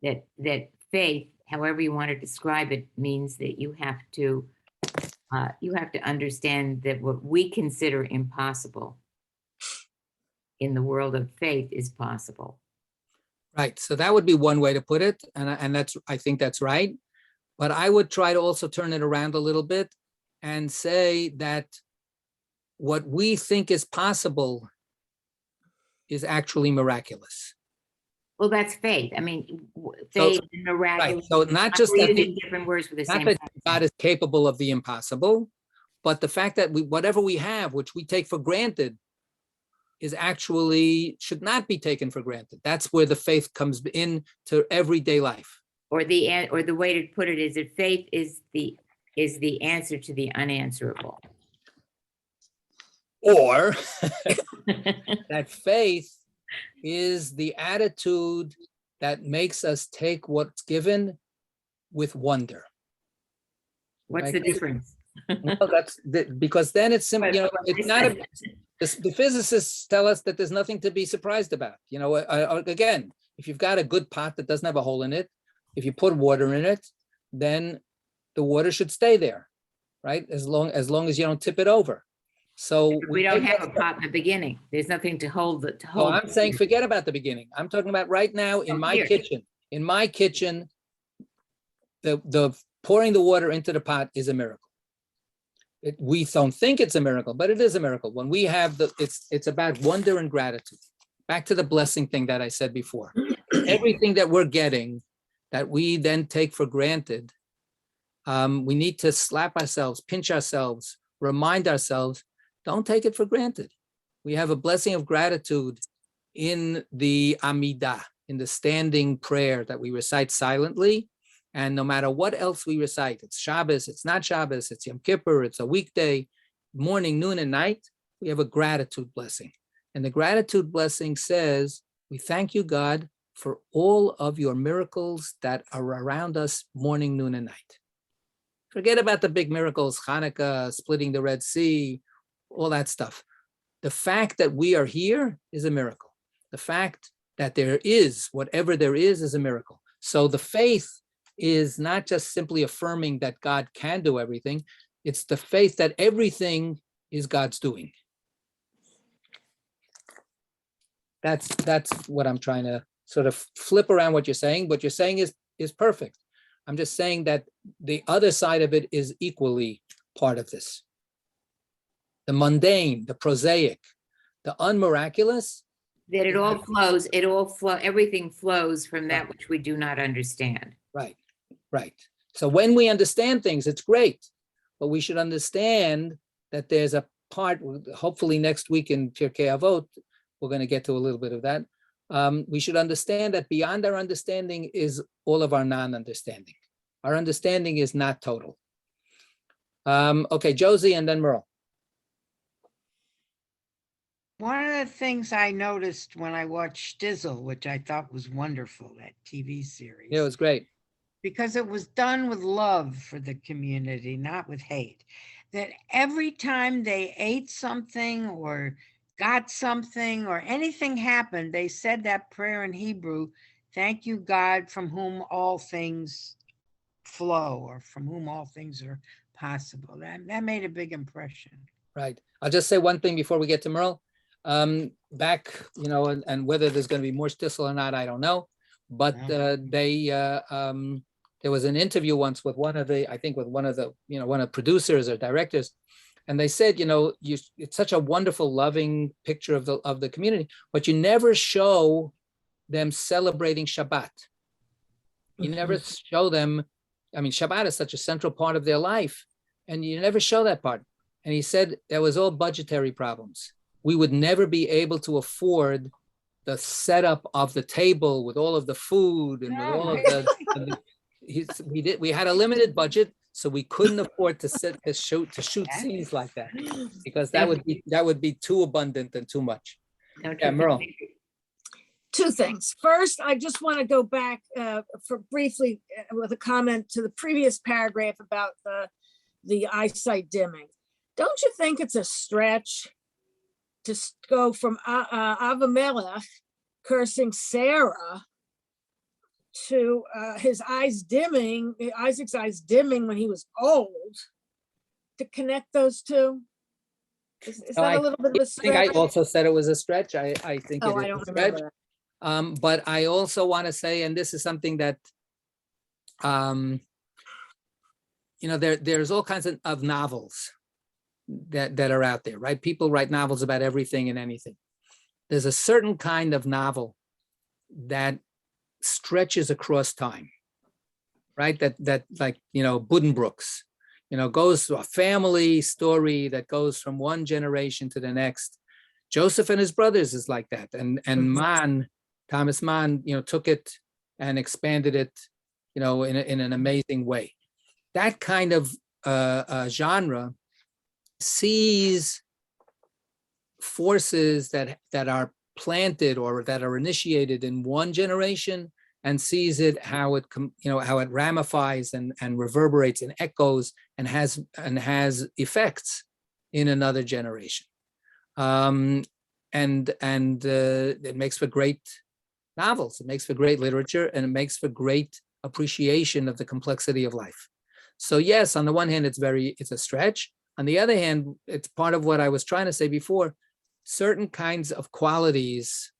Speaker 6: That faith, however you want to describe it, means that you have to understand that what we consider impossible in the world of faith is possible.
Speaker 1: Right. So that would be one way to put it, and I think that's right. But I would try to also turn it around a little bit and say that what we think is possible is actually miraculous.
Speaker 6: Well, that's faith. I mean, faith and miraculous.
Speaker 1: Right. So not just that
Speaker 6: different words for the same.
Speaker 1: Not that God is capable of the impossible, but the fact that whatever we have, which we take for granted, is actually should not be taken for granted. That's where the faith comes into everyday life.
Speaker 6: Or the way to put it is that faith is the answer to the unanswerable.
Speaker 1: Or that faith is the attitude that makes us take what's given with wonder.
Speaker 6: What's the difference?
Speaker 1: Well, because then it's simple. It's not the physicists tell us that there's nothing to be surprised about. Again, if you've got a good pot that doesn't have a hole in it, if you put water in it, then the water should stay there, right? As long as you don't tip it over. So
Speaker 6: we don't have a pot in the beginning. There's nothing to hold it.
Speaker 1: Oh, I'm saying forget about the beginning. I'm talking about right now in my kitchen. In my kitchen, the pouring the water into the pot is a miracle. We don't think it's a miracle, but it is a miracle. When we have it's about wonder and gratitude. Back to the blessing thing that I said before. Everything that we're getting that we then take for granted, we need to slap ourselves, pinch ourselves, remind ourselves, don't take it for granted. We have a blessing of gratitude in the Amidah, in the standing prayer that we recite silently. And no matter what else we recite, it's Shabbos, it's not Shabbos, it's Yom Kippur, it's a weekday, morning, noon, and night, we have a gratitude blessing. And the gratitude blessing says, we thank you, God, for all of your miracles that are around us morning, noon, and night. Forget about the big miracles, Hanukkah, splitting the Red Sea, all that stuff. The fact that we are here is a miracle. The fact that there is, whatever there is a miracle. So the faith is not just simply affirming that God can do everything. It's the faith that everything is God's doing. That's what I'm trying to sort of flip around what you're saying. What you're saying is perfect. I'm just saying that the other side of it is equally part of this. The mundane, the prosaic, the unmiraculous.
Speaker 6: That it all flows, everything flows from that which we do not understand.
Speaker 1: Right, right. So when we understand things, it's great, but we should understand that there's a part, hopefully next week in Pirkei Avot, we're going to get to a little bit of that. We should understand that beyond our understanding is all of our non-understanding. Our understanding is not total. Okay, Josie and then Merle.
Speaker 8: One of the things I noticed when I watched Stizzle, which I thought was wonderful, that TV series.
Speaker 1: Yeah, it was great.
Speaker 8: Because it was done with love for the community, not with hate. That every time they ate something or got something or anything happened, they said that prayer in Hebrew, thank you, God, from whom all things flow or from whom all things are possible. That made a big impression.
Speaker 1: Right. I'll just say one thing before we get to Merle. Back, and whether there's going to be more Stissel or not, I don't know. But there was an interview once with one of the producers or directors, and they said, it's such a wonderful, loving picture of the community, but you never show them celebrating Shabbat. You never show them. I mean, Shabbat is such a central part of their life, and you never show that part. And he said there was all budgetary problems. We would never be able to afford the setup of the table with all of the food and with all of we had a limited budget, so we couldn't afford to shoot scenes like that, because that would be too abundant and too much. Yeah, Merle.
Speaker 2: Two things. First, I just want to go back for briefly with a comment to the previous paragraph about the eyesight dimming. Don't you think it's a stretch to go from Avimelech cursing Sarah to his eyes dimming, Isaac's eyes dimming when he was old, to connect those two? Is that a little bit of a stretch?
Speaker 1: I think I also said it was a stretch. I think it is
Speaker 2: I don't
Speaker 1: a stretch.
Speaker 2: remember that.
Speaker 1: But I also want to say, and this is something that, there's all kinds of novels that are out there, right? People write novels about everything and anything. There's a certain kind of novel that stretches across time, right? That like, Buddenbrooks, goes to a family story that goes from one generation to the next. Joseph and his brothers is like that. And Thomas Mann, took it and expanded it, in an amazing way. That kind of genre sees forces that are planted or that are initiated in one generation, and sees it how it ramifies and reverberates and echoes and has effects in another generation. And it makes for great novels, it makes for great literature, and it makes for great appreciation of the complexity of life. So yes, on the one hand, it's a stretch. On the other hand, it's part of what I was trying to say before. Certain kinds of qualities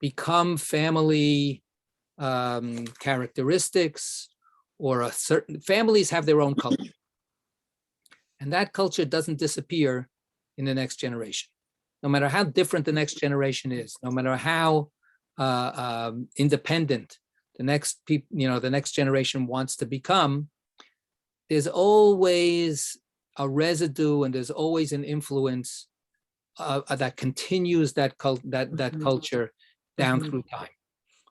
Speaker 1: become family characteristics, or families have their own culture. And that culture doesn't disappear in the next generation. No matter how different the next generation is, no matter how independent the next generation wants to become, there's always a residue and there's always an influence that continues that culture down through time.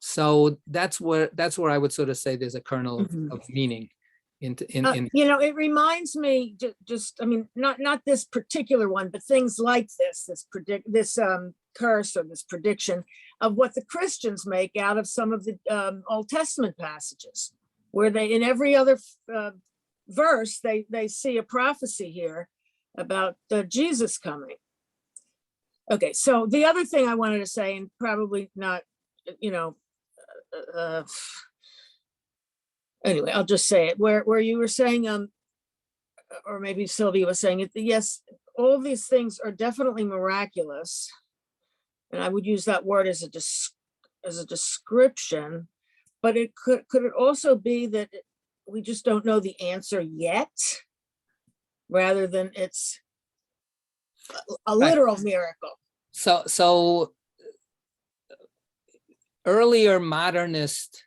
Speaker 1: So that's where I would sort of say there's a kernel of meaning
Speaker 2: it reminds me not this particular one, but things like this curse or this prediction of what the Christians make out of some of the Old Testament passages, where they, in every other verse, they see a prophecy here about Jesus coming. Okay, so the other thing I wanted to say, and probably not, anyway, I'll just say it, where you were saying, or maybe Sylvia was saying it, yes, all these things are definitely miraculous. And I would use that word as a description, but it could it also be that we just don't know the answer yet, rather than it's a literal miracle.
Speaker 1: So earlier modernist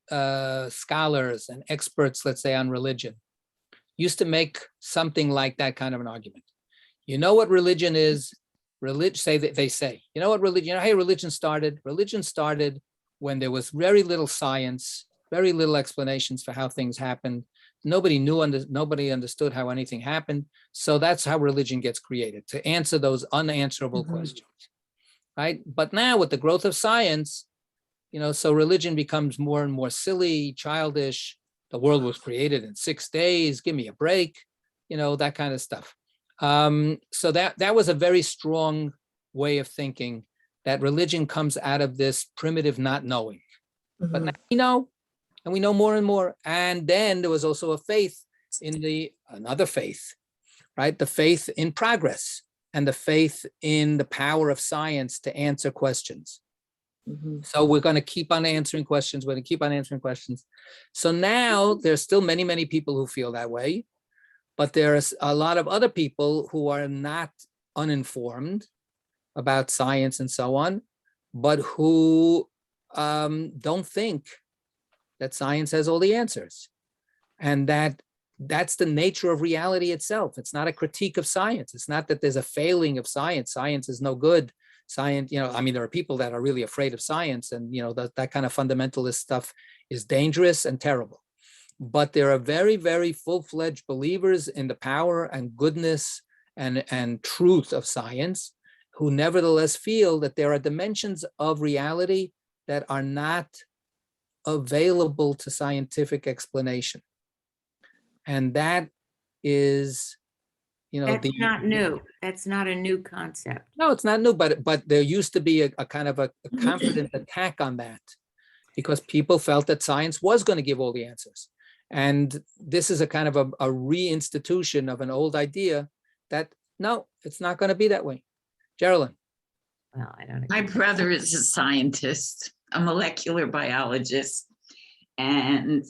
Speaker 1: scholars and experts, let's say on religion, used to make something like that kind of an argument. You know what religion is? They say, you know what religion, you know, hey, religion started when there was very little science, very little explanations for how things happened. Nobody understood how anything happened. So that's how religion gets created, to answer those unanswerable questions, right? But now with the growth of science, you know, so religion becomes more and more silly, childish. The world was created in 6 days. Give me a break, you know, that kind of stuff. So that was a very strong way of thinking, that religion comes out of this primitive not knowing. But now we know, and we know more and more. And then there was also a faith in another faith, right? The faith in progress and the faith in the power of science to answer questions. So we're going to keep on answering questions. We're going to keep on answering questions. So now there's still many, many people who feel that way, but there's a lot of other people who are not uninformed about science and so on, but who don't think that science has all the answers, and that's the nature of reality itself. It's not a critique of science. It's not that there's a failing of science. Science is no good. Science, you know, I mean, there are people that are really afraid of science, and, you know, that kind of fundamentalist stuff is dangerous and terrible. But there are very, very full-fledged believers in the power and goodness and truth of science, who nevertheless feel that there are dimensions of reality that are not available to scientific explanation. And that is, you know,
Speaker 6: That's not new. That's not a new concept.
Speaker 1: No, it's not new, but there used to be a kind of a confident attack on that, because people felt that science was going to give all the answers. And this is a kind of a reinstitution of an old idea that, no, it's not going to be that way. Geraldine.
Speaker 6: Well, I don't know.
Speaker 7: My brother is a scientist, a molecular biologist, and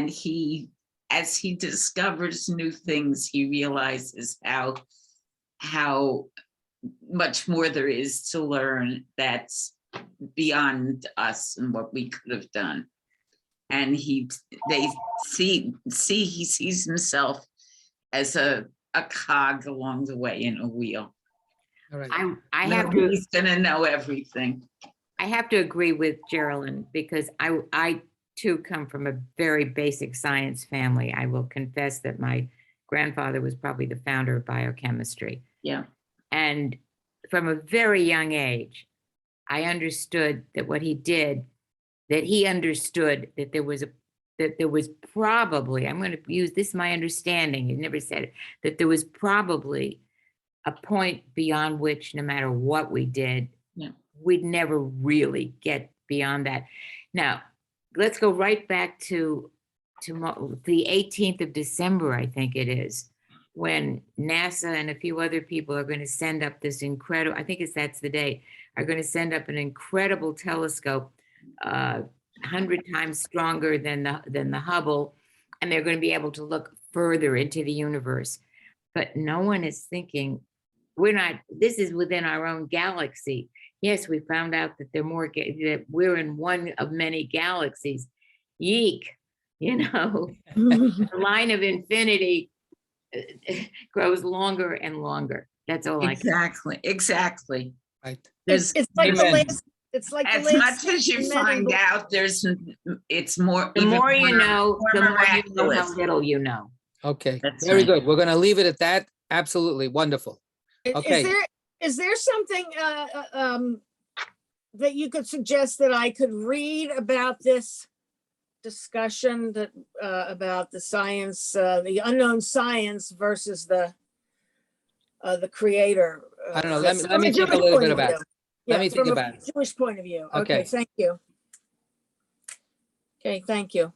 Speaker 7: he, as he discovers new things, he realizes how much more there is to learn that's beyond us and what we could have done. And he sees himself as a cog along the way in a wheel.
Speaker 1: All right.
Speaker 6: I have to,
Speaker 7: He's gonna know everything.
Speaker 6: I have to agree with Geraldine, because I too come from a very basic science family. I will confess that my grandfather was probably the founder of biochemistry.
Speaker 7: Yeah.
Speaker 6: And from a very young age, I understood that what he did, that he understood that there was probably, I'm going to use this, my understanding, he never said it, that there was probably a point beyond which, no matter what we did,
Speaker 7: yeah,
Speaker 6: we'd never really get beyond that. Now, let's go right back to the 18th of December, I think it is, when NASA and a few other people are going to send up this incredible, I think that's the date, are going to send up an incredible telescope, 100 times stronger than the Hubble, and they're going to be able to look further into the universe. But no one is thinking, this is within our own galaxy. Yes, we found out that that we're in one of many galaxies. Yeek, you know, the line of infinity grows longer and longer. That's all
Speaker 7: Exactly.
Speaker 1: Right.
Speaker 2: It's like the
Speaker 1: Amen.
Speaker 2: last, it's like the
Speaker 7: As much
Speaker 2: last.
Speaker 7: as you find out, it's more.
Speaker 6: The
Speaker 7: even
Speaker 6: more you know,
Speaker 7: more
Speaker 6: the more you know
Speaker 7: miraculous.
Speaker 6: how little you know.
Speaker 1: Okay,
Speaker 7: That's
Speaker 1: very
Speaker 7: right.
Speaker 1: good. We're going to leave it at that. Absolutely wonderful. Okay.
Speaker 2: Is there something that you could suggest that I could read about this discussion, that about the science, the unknown science versus the creator?
Speaker 1: I don't know. Let
Speaker 2: from
Speaker 1: me think a
Speaker 2: Jewish
Speaker 1: little
Speaker 2: point
Speaker 1: bit
Speaker 2: of
Speaker 1: about
Speaker 2: view.
Speaker 1: it. Let me think
Speaker 2: from a
Speaker 1: about it.
Speaker 2: Jewish point of view.
Speaker 1: Okay.
Speaker 2: Okay, thank you. Okay, thank you.